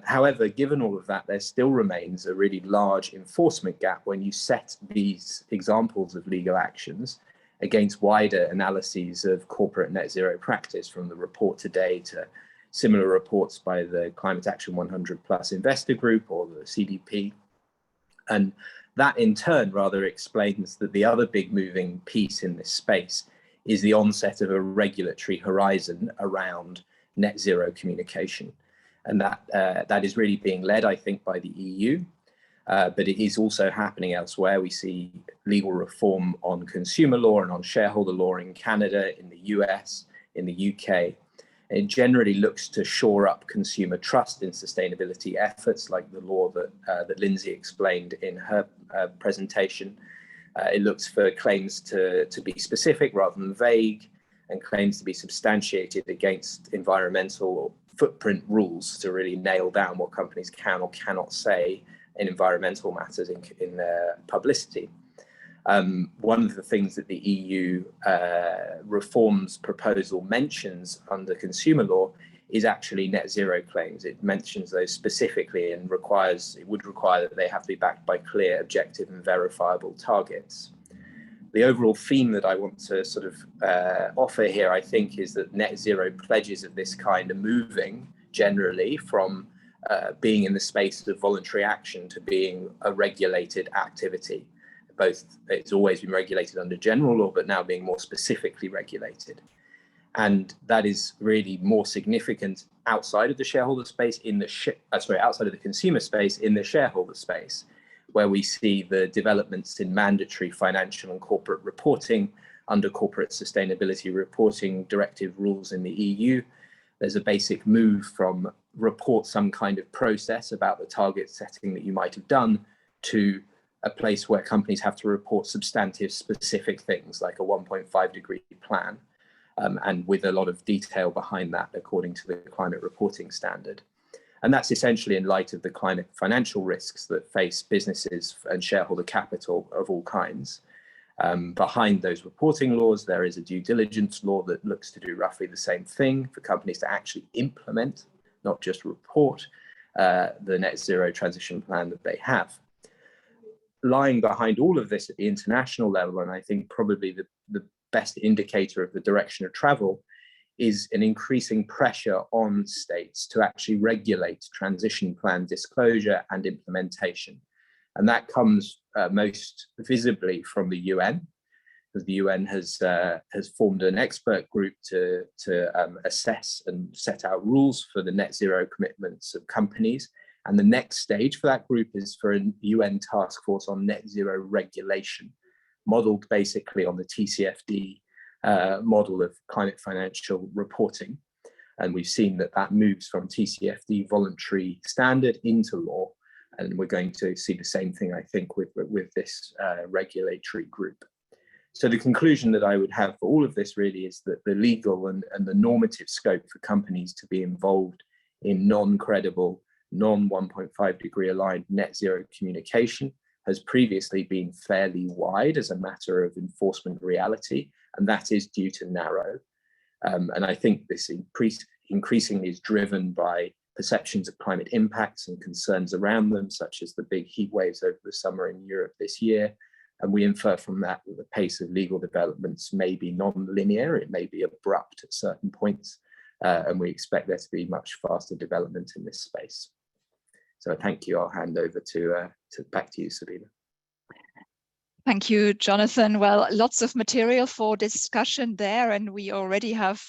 However, given all of that, there still remains a really large enforcement gap when you set these examples of legal actions against wider analyses of corporate net zero practice, from the report today to similar reports by the Climate Action 100+ Investor Group or the CDP. And that in turn rather explains that the other big moving piece in this space is the onset of a regulatory horizon around net zero communication. And that is really being led, I think, by the EU, but it is also happening elsewhere. We see legal reform on consumer law and on shareholder law in Canada, in the US, in the UK. It generally looks to shore up consumer trust in sustainability efforts, like the law that Lindsay explained in her presentation. It looks for claims to be specific rather than vague, and claims to be substantiated against environmental footprint rules to really nail down what companies can or cannot say in environmental matters in their publicity. One of the things that the EU reforms proposal mentions under consumer law is actually net zero claims. It mentions those specifically and would require that they have to be backed by clear, objective and verifiable targets. The overall theme that I want to sort of offer here, I think, is that net zero pledges of this kind are moving generally from being in the space of voluntary action to being a regulated activity. Both, it's always been regulated under general law, but now being more specifically regulated. And that is really more significant outside of the shareholder space, outside of the consumer space, in the shareholder space, where we see the developments in mandatory financial and corporate reporting under corporate sustainability reporting directive rules in the EU. There's a basic move from report some kind of process about the target setting that you might have done to a place where companies have to report substantive specific things like a 1.5 degree plan, and with a lot of detail behind that according to the climate reporting standard. And that's essentially in light of the climate financial risks that face businesses and shareholder capital of all kinds. Behind those reporting laws, there is a due diligence law that looks to do roughly the same thing for companies to actually implement, not just report, the net zero transition plan that they have. Lying behind all of this at the international level, and I think probably the best indicator of the direction of travel, is an increasing pressure on states to actually regulate transition plan disclosure and implementation. And that comes most visibly from the UN, because the UN has formed an expert group to assess and set out rules for the net zero commitments of companies. And the next stage for that group is for a UN task force on net zero regulation, modeled basically on the TCFD model of climate financial reporting. And we've seen that that moves from TCFD voluntary standard into law. And we're going to see the same thing, I think, with this regulatory group. So the conclusion that I would have for all of this really is that the legal and the normative scope for companies to be involved in non-credible, non-1.5 degree aligned net zero communication has previously been fairly wide as a matter of enforcement reality, and that is due to narrow. And I think this increasingly is driven by perceptions of climate impacts and concerns around them, such as the big heat waves over the summer in Europe this year. And we infer from that that the pace of legal developments may be non-linear, it may be abrupt at certain points, and we expect there to be much faster development in this space. So thank you. I'll hand over back to you, Sabina. Thank you, Jonathan. Well, lots of material for discussion there, and we already have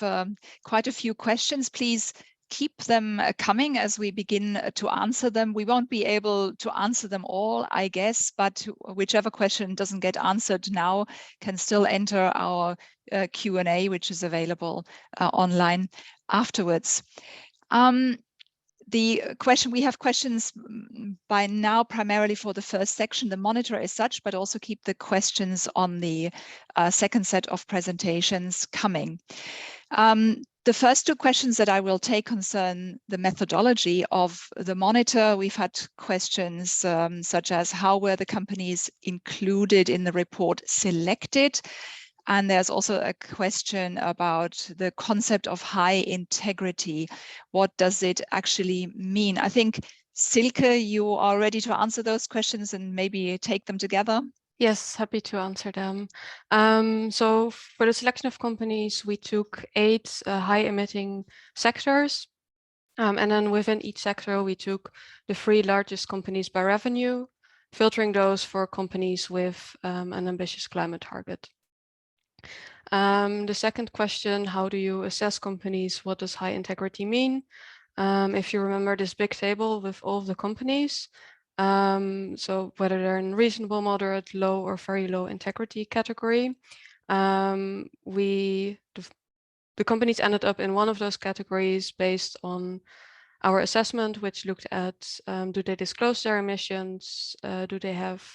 quite a few questions. Please keep them coming as we begin to answer them. We won't be able to answer them all, I guess, but whichever question doesn't get answered now can still enter our Q&A, which is available online afterwards. The question, we have questions by now primarily for the first section, the monitor as such, but also keep the questions on the second set of presentations coming. The first two questions that I will take concern the methodology of the monitor. We've had questions such as how were the companies included in the report selected? And there's also a question about the concept of high integrity. What does it actually mean? I think, Silke, you are ready to answer those questions and maybe take them together. Yes, happy to answer them. So for the selection of companies, we took 8 high-emitting sectors. And then within each sector, we took the 3 largest companies by revenue, filtering those for companies with an ambitious climate target. The second question, how do you assess companies? What does high integrity mean? If you remember this big table with all of the companies, so whether they're in reasonable, moderate, low, or very low integrity category, the companies ended up in one of those categories based on our assessment, which looked at do they disclose their emissions, do they have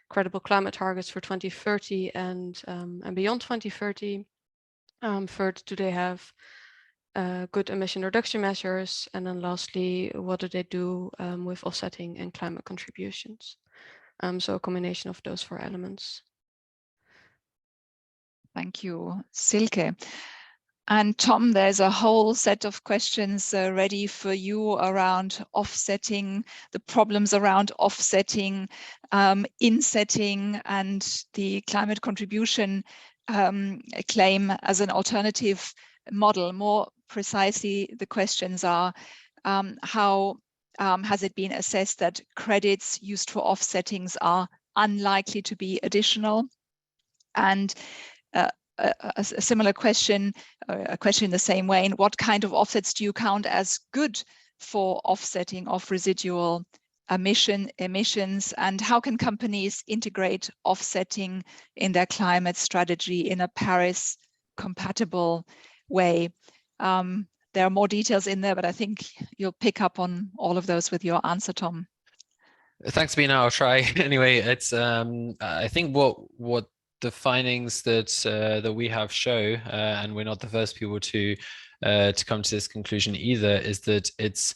credible climate targets for 2030 and beyond 2030. Third, do they have good emission reduction measures? And then lastly, what do they do with offsetting and climate contributions? So a combination of those 4 elements. Thank you, Silke. And Tom, there's a whole set of questions ready for you around offsetting, the problems around offsetting, insetting, and the climate contribution claim as an alternative model. More precisely, the questions are how has it been assessed that credits used for offsettings are unlikely to be additional? And a similar question, a question in the same way, in what kind of offsets do you count as good for offsetting of residual emissions, and how can companies integrate offsetting in their climate strategy in a Paris compatible way? There are more details in there, but I think you'll pick up on all of those with your answer, Tom. Thanks, Bina. I'll try. Anyway, it's I think what the findings that we have show, and we're not the first people to come to this conclusion either, is that it's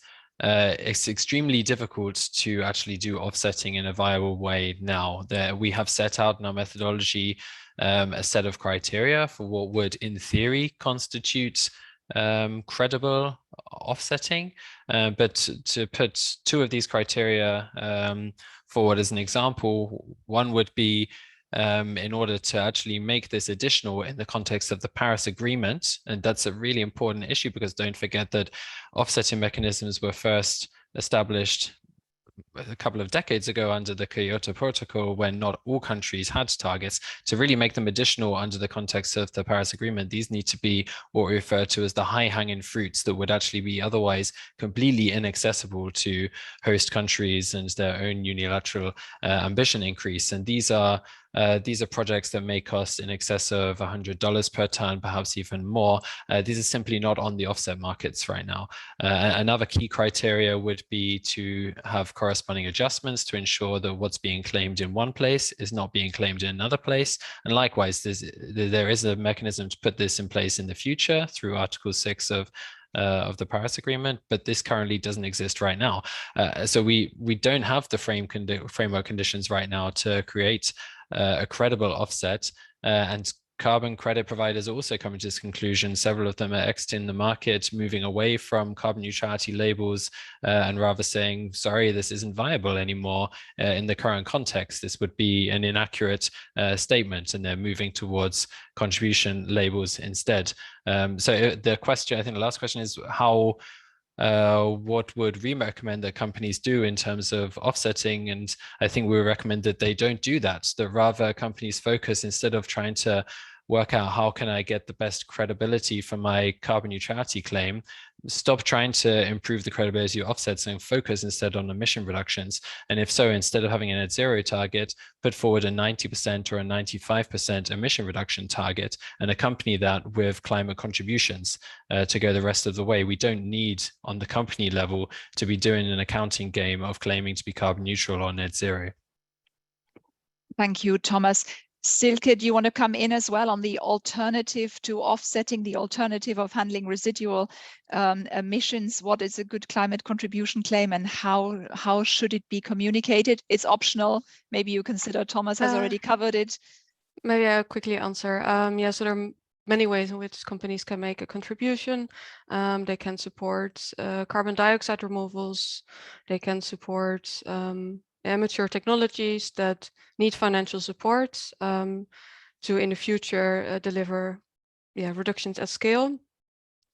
extremely difficult to actually do offsetting in a viable way now. That we have set out in our methodology a set of criteria for what would, in theory, constitute credible offsetting, but to put 2 of these criteria forward as an example, one would be in order to actually make this additional in the context of the Paris Agreement. And that's a really important issue, because don't forget that offsetting mechanisms were first established a couple of decades ago under the Kyoto Protocol, when not all countries had targets, to really make them additional under the context of the Paris Agreement. These need to be what we refer to as the high-hanging fruits that would actually be otherwise completely inaccessible to host countries and their own unilateral ambition increase. And these are projects that may cost in excess of $100 per ton, perhaps even more. These are simply not on the offset markets right now. Another key criteria would be to have corresponding adjustments to ensure that what's being claimed in one place is not being claimed in another place. And likewise, there is a mechanism to put this in place in the future through Article 6 of the Paris Agreement, but this currently doesn't exist right now. So we don't have the framework conditions right now to create a credible offset, and carbon credit providers also come to this conclusion. Several of them are exiting the market, moving away from carbon neutrality labels and rather saying, sorry, this isn't viable anymore in the current context. This would be an inaccurate statement, and they're moving towards contribution labels instead. So the question, I think the last question is what would we recommend that companies do in terms of offsetting? And I think we would recommend that they don't do that, that rather companies focus, instead of trying to work out how can I get the best credibility for my carbon neutrality claim, stop trying to improve the credibility of offsets and focus instead on emission reductions. And if so, instead of having a net zero target, put forward a 90% or a 95% emission reduction target and accompany that with climate contributions to go the rest of the way. We don't need on the company level to be doing an accounting game of claiming to be carbon neutral or net zero. Thank you, Thomas. Silke, do you want to come in as well on the alternative to offsetting, the alternative of handling residual emissions? What is a good climate contribution claim, and how should it be communicated? It's optional. Maybe you consider Thomas has already covered it. Maybe I'll quickly answer. Yeah, so there are many ways in which companies can make a contribution. They can support carbon dioxide removals. They can support mature technologies that need financial support to in the future deliver reductions at scale.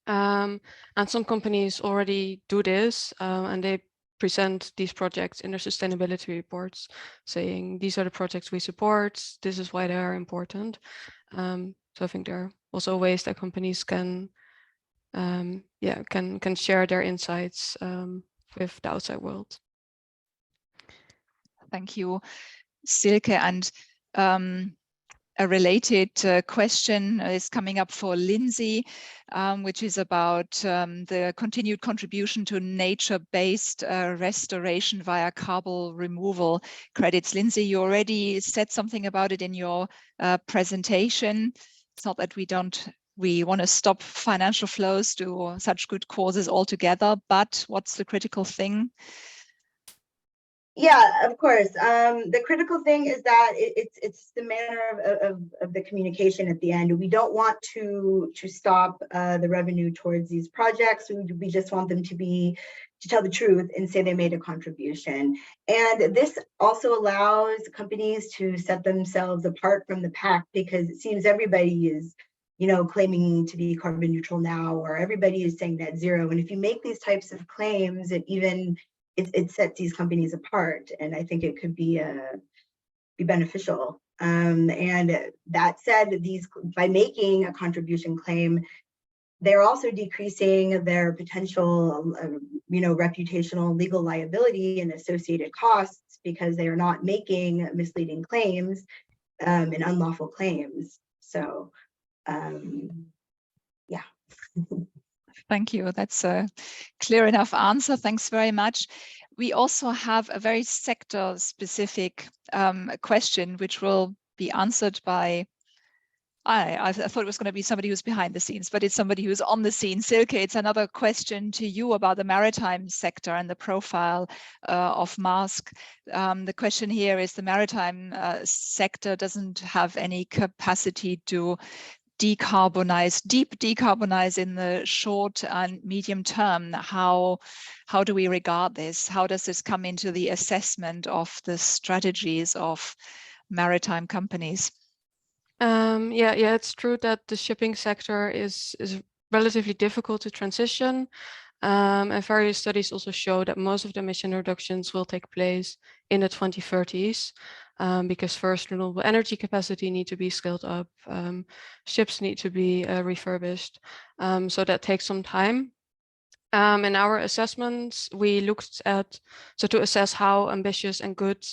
And some companies already do this, and they present these projects in their sustainability reports, saying these are the projects we support, this is why they are important. So I think there are also ways that companies can share their insights with the outside world. Thank you, Silke. And a related question is coming up for Lindsay, which is about the continued contribution to nature-based restoration via carbon removal credits. Lindsay, you already said something about it in your presentation. It's not that we want to stop financial flows to such good causes altogether, but what's the critical thing? Yeah, of course. The critical thing is that it's the manner of the communication at the end. We don't want to stop the revenue towards these projects. We just want them to tell the truth and say they made a contribution. And this also allows companies to set themselves apart from the pack, because it seems everybody is, claiming to be carbon neutral now, or everybody is saying net zero. And if you make these types of claims, it sets these companies apart, and I think it could be beneficial. And that said, by making a contribution claim, they're also decreasing their potential, reputational legal liability and associated costs, because they are not making misleading claims and unlawful claims. So, yeah. Thank you. That's a clear enough answer. Thanks very much. We also have a very sector-specific question, which will be answered by, I thought it was going to be somebody who's behind the scenes, but it's somebody who's on the scene. Silke, it's another question to you about the maritime sector and the profile of Maersk. The question here is, the maritime sector doesn't have any capacity to deep decarbonize in the short and medium term. How do we regard this? How does this come into the assessment of the strategies of maritime companies? Yeah, it's true that the shipping sector is relatively difficult to transition. And various studies also show that most of the emission reductions will take place in the 2030s, because first renewable energy capacity need to be scaled up, ships need to be refurbished, so that takes some time. In our assessments, we looked at, so to assess how ambitious and good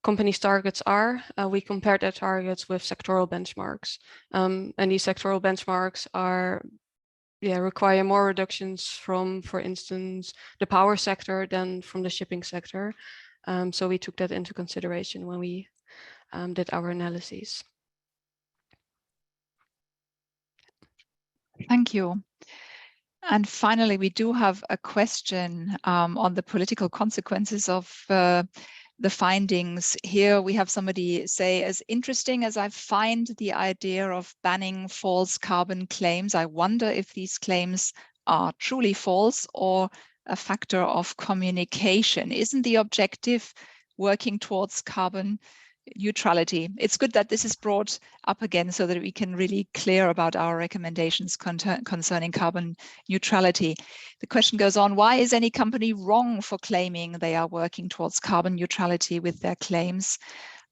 companies' targets are, we compared their targets with sectoral benchmarks. And these sectoral benchmarks are, require more reductions from, for instance, the power sector than from the shipping sector. So we took that into consideration when we did our analyses. Thank you. And finally, we do have a question on the political consequences of the findings. Here we have somebody say, as interesting as I find the idea of banning false carbon claims, I wonder if these claims are truly false or a factor of communication. Isn't the objective working towards carbon neutrality? It's good that this is brought up again so that we can really clear about our recommendations concerning carbon neutrality. The question goes on, why is any company wrong for claiming they are working towards carbon neutrality with their claims?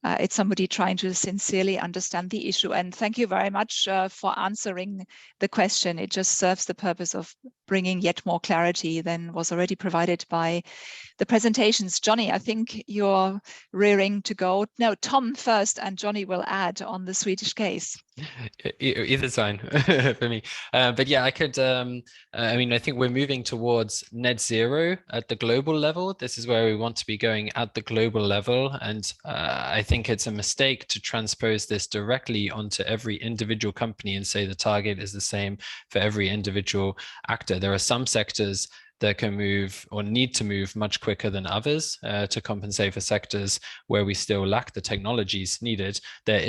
It's somebody trying to sincerely understand the issue. And thank you very much for answering the question. It just serves the purpose of bringing yet more clarity than was already provided by the presentations. Johnny, I think you're rearing to go. No, Tom first, and Johnny will add on the Swedish case. Either's fine for me. But yeah, I could, I mean, I think we're moving towards net zero at the global level. This is where we want to be going at the global level. And I think it's a mistake to transpose this directly onto every individual company and say the target is the same for every individual actor. There are some sectors that can move or need to move much quicker than others to compensate for sectors where we still lack the technologies needed. There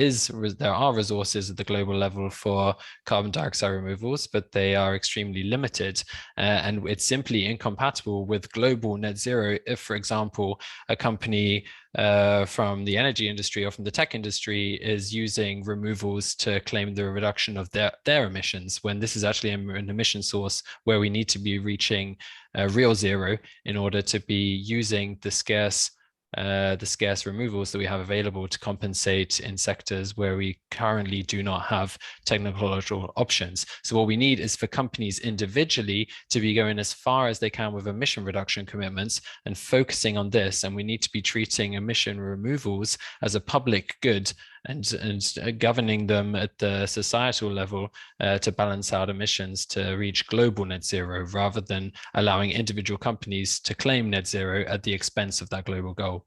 are resources at the global level for carbon dioxide removals, but they are extremely limited, and it's simply incompatible with global net zero if, for example, a company from the energy industry or from the tech industry is using removals to claim the reduction of their emissions, when this is actually an emission source where we need to be reaching real zero in order to be using the scarce removals that we have available to compensate in sectors where we currently do not have technological options. So what we need is for companies individually to be going as far as they can with emission reduction commitments and focusing on this. And we need to be treating emission removals as a public good and governing them at the societal level to balance out emissions to reach global net zero, rather than allowing individual companies to claim net zero at the expense of that global goal.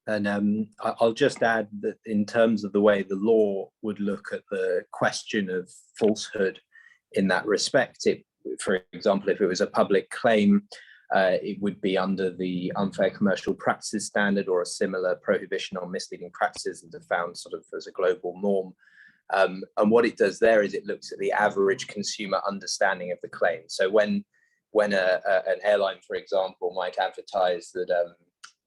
And I'll just add that in terms of the way the law would look at the question of falsehood in that respect, for example, if it was a public claim, it would be under the unfair commercial practices standard or a similar prohibition on misleading practices that are found sort of as a global norm. And what it does there is it looks at the average consumer understanding of the claim. So when an airline, for example, might advertise that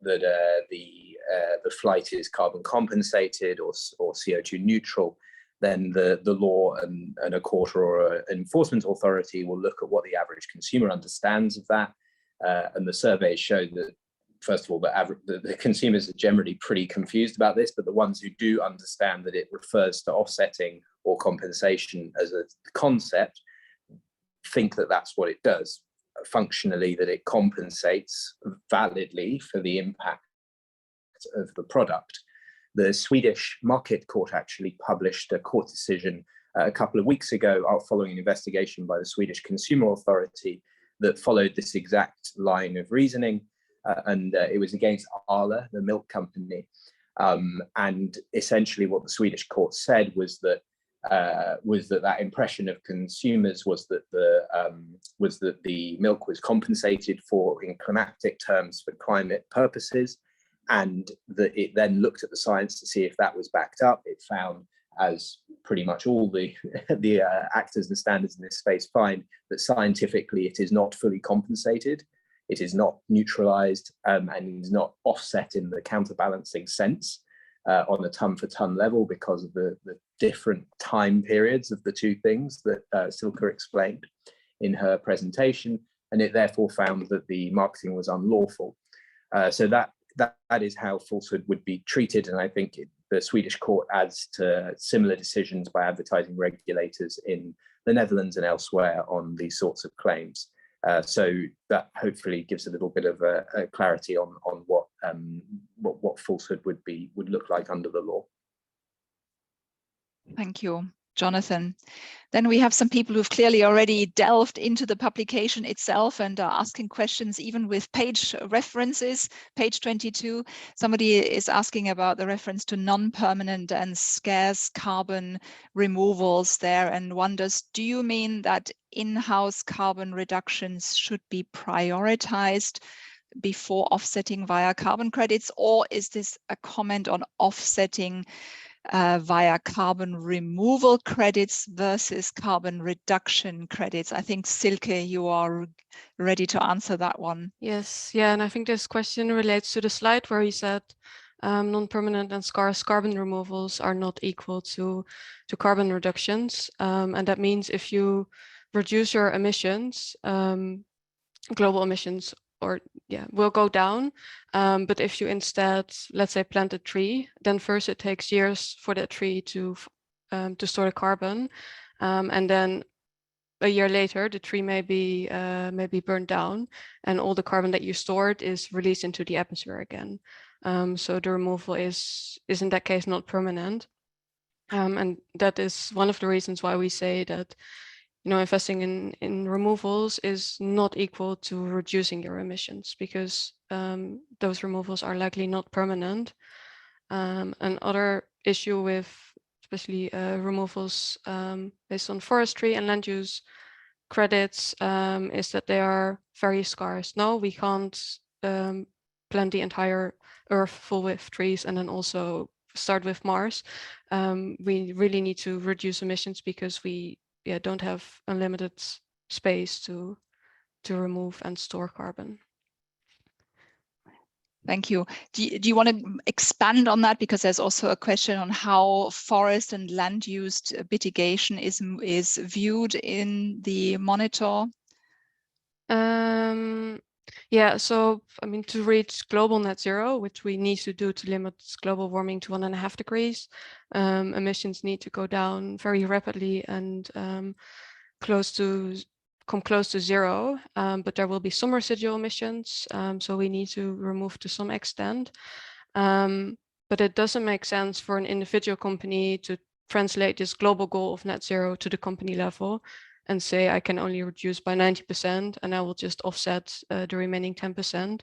the flight is carbon compensated or CO2 neutral, then the law and a court or an enforcement authority will look at what the average consumer understands of that. And the surveys show that, first of all, the consumers are generally pretty confused about this, but the ones who do understand that it refers to offsetting or compensation as a concept think that that's what it does. Functionally, that it compensates validly for the impact of the product. The Swedish Market Court actually published a court decision a couple of weeks ago following an investigation by the Swedish Consumer Authority that followed this exact line of reasoning, and it was against Arla, the milk company. And essentially what the Swedish court said was that that impression of consumers was that the milk was compensated for in climatic terms for climate purposes, and that it then looked at the science to see if that was backed up. It found, as pretty much all the actors and standards in this space find, that scientifically it is not fully compensated, it is not neutralized, and it is not offset in the counterbalancing sense on a ton for ton level because of the different time periods of the two things that Silke explained. in her presentation, and it therefore found that the marketing was unlawful. So that is how falsehood would be treated, and I think the Swedish court adds to similar decisions by advertising regulators in the Netherlands and elsewhere on these sorts of claims. So that hopefully gives a little bit of a clarity on what falsehood would look like under the law. Thank you, Jonathan. Then we have some people who've clearly already delved into the publication itself and are asking questions even with page references. Page 22, somebody is asking about the reference to non-permanent and scarce carbon removals there and wonders, do you mean that in-house carbon reductions should be prioritized before offsetting via carbon credits, or is this a comment on offsetting via carbon removal credits versus carbon reduction credits? I think, Silke, you are ready to answer that one. Yes, yeah, and I think this question relates to the slide where he said non-permanent and scarce carbon removals are not equal to carbon reductions. And that means if you reduce your emissions, global emissions will go down. But if you instead, let's say, plant a tree, then first it takes years for that tree to store the carbon, and then a year later the tree may be burned down, and all the carbon that you stored is released into the atmosphere again. So the removal is in that case not permanent, and that is one of the reasons why we say that investing in removals is not equal to reducing your emissions, because those removals are likely not permanent. Another issue with especially removals based on forestry and land use credits is that they are very scarce. No, we can't plant the entire Earth full with trees and then also start with Mars. We really need to reduce emissions because we don't have unlimited space to remove and store carbon. Thank you. Do you want to expand on that? Because there's also a question on how forest and land use mitigation is viewed in the monitor. Yeah, so I mean, to reach global net zero, which we need to do to limit global warming to 1.5 degrees, emissions need to go down very rapidly and come close to zero. But there will be some residual emissions, so we need to remove to some extent. But it doesn't make sense for an individual company to translate this global goal of net zero to the company level and say, I can only reduce by 90% and I will just offset the remaining 10%.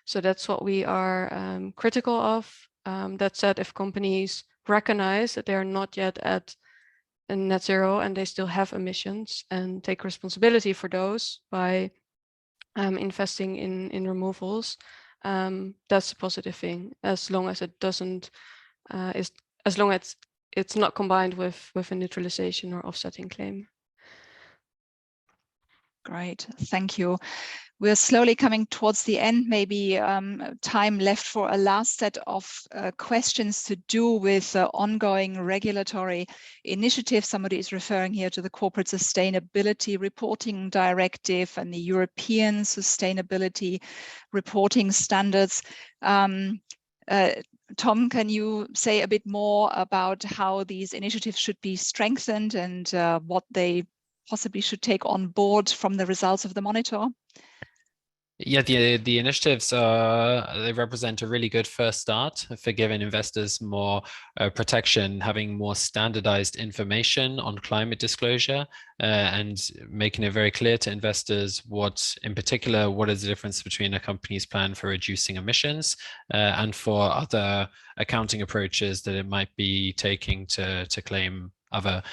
So that's what we are critical of. That said, if companies recognize that they are not yet at net zero and they still have emissions and take responsibility for those by investing in removals, that's a positive thing, as long as it doesn't, as long as it's not combined with a neutralization or offsetting claim. Great, thank you. We're slowly coming towards the end, maybe time left for a last set of questions to do with ongoing regulatory initiatives. Somebody is referring here to the Corporate Sustainability Reporting Directive and the European Sustainability Reporting Standards. Tom, can you say a bit more about how these initiatives should be strengthened and what they possibly should take on board from the results of the monitor? Yeah, the initiatives they represent a really good first start for giving investors more protection, having more standardized information on climate disclosure, and making it very clear to investors what is the difference between a company's plan for reducing emissions and for other accounting approaches that it might be taking to claim other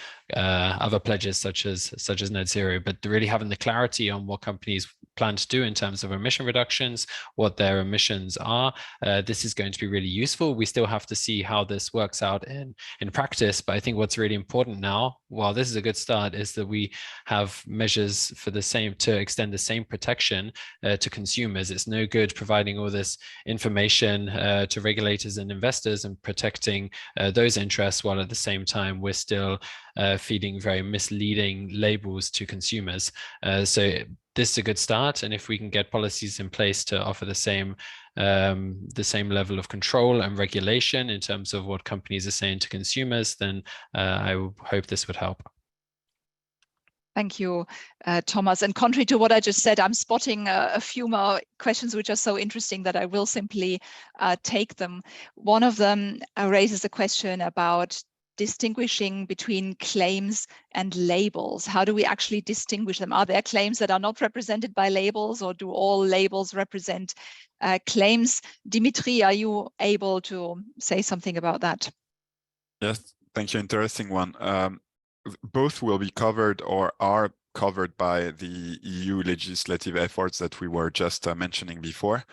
pledges such as net zero. But really having the clarity on what companies plan to do in terms of emission reductions, what their emissions are. This is going to be really useful. We still have to see how this works out in practice, but I think what's really important now, while this is a good start, is that we have measures for the same, to extend the same protection to consumers. It's no good providing all this information to regulators and investors and protecting those interests, while at the same time we're still feeding very misleading labels to consumers. So this is a good start, and if we can get policies in place to offer the same level of control and regulation in terms of what companies are saying to consumers, then I hope this would help. Thank you, Thomas. And contrary to what I just said, I'm spotting a few more questions which are so interesting that I will simply take them. One of them raises a question about distinguishing between claims and labels. How do we actually distinguish them? Are there claims that are not represented by labels, or do all labels represent claims? Dimitri, are you able to say something about that? Yes, thank you. Interesting one. Both will be covered or are covered by the EU legislative efforts that we were just mentioning before.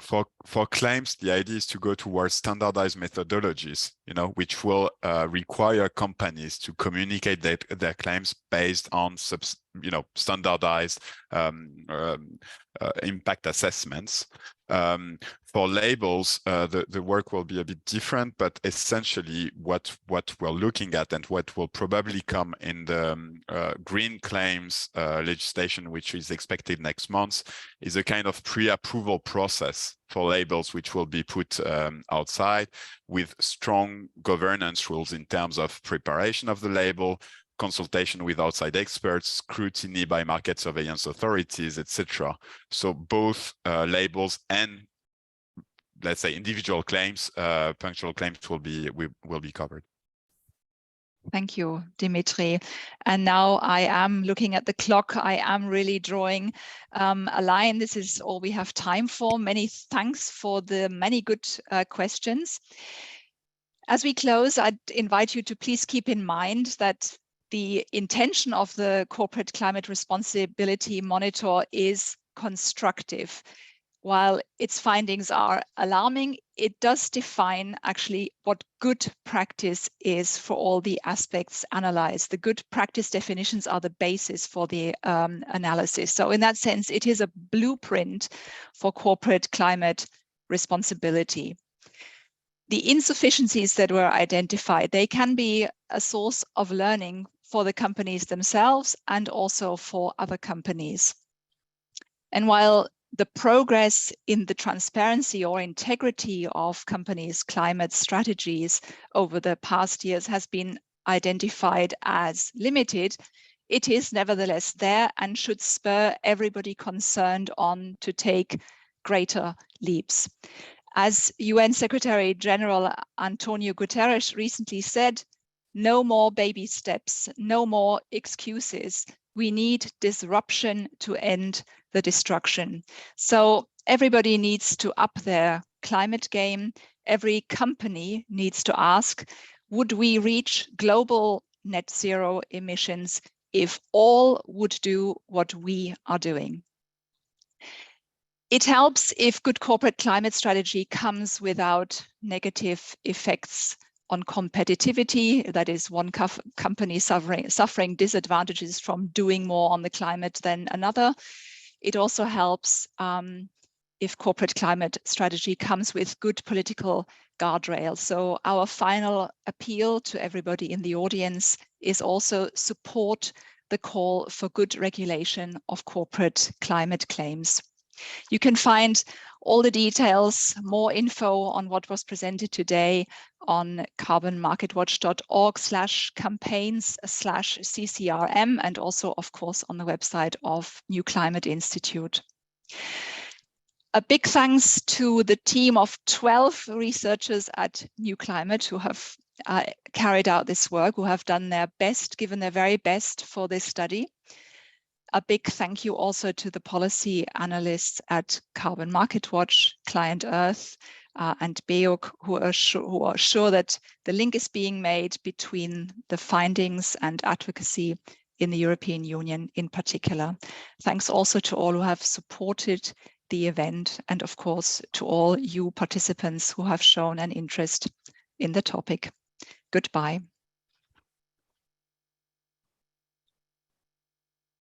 For claims, the idea is to go towards standardized methodologies, which will require companies to communicate their claims based on standardized impact assessments. For labels, the work will be a bit different, but essentially what we're looking at and what will probably come in the green claims legislation, which is expected next month, is a kind of pre-approval process for labels, which will be put outside with strong governance rules in terms of preparation of the label, consultation with outside experts, scrutiny by market surveillance authorities, etc. So both labels and, let's say, individual claims, punctual claims will be covered. Thank you, Dimitri. And now I am looking at the clock. I am really drawing a line. This is all we have time for. Many thanks for the many good questions. As we close, I'd invite you to please keep in mind that the intention of the Corporate Climate Responsibility Monitor is constructive. While its findings are alarming, it does define actually what good practice is for all the aspects analyzed. The good practice definitions are the basis for the analysis. So in that sense, it is a blueprint for corporate climate responsibility. The insufficiencies that were identified, they can be a source of learning for the companies themselves and also for other companies. And while the progress in the transparency or integrity of companies' climate strategies over the past years has been identified as limited, it is nevertheless there and should spur everybody concerned on to take greater leaps. As UN Secretary General Antonio Guterres recently said, no more baby steps, no more excuses. We need disruption to end the destruction. So everybody needs to up their climate game. Every company needs to ask, would we reach global net zero emissions if all would do what we are doing? It helps if good corporate climate strategy comes without negative effects on competitivity, that is one company suffering disadvantages from doing more on the climate than another. It also helps if corporate climate strategy comes with good political guardrails. So our final appeal to everybody in the audience is also support the call for good regulation of corporate climate claims. You can find all the details, more info on what was presented today on carbonmarketwatch.org/campaigns/CCRM, and also, of course, on the website of New Climate Institute. A big thanks to the team of 12 researchers at New Climate who have carried out this work, who have done their best, given their very best for this study. A big thank you also to the policy analysts at Carbon Market Watch, Client Earth, and BEOC, who are sure that the link is being made between the findings and advocacy in the European Union in particular. Thanks also to all who have supported the event, and of course to all you participants who have shown an interest in the topic. Goodbye.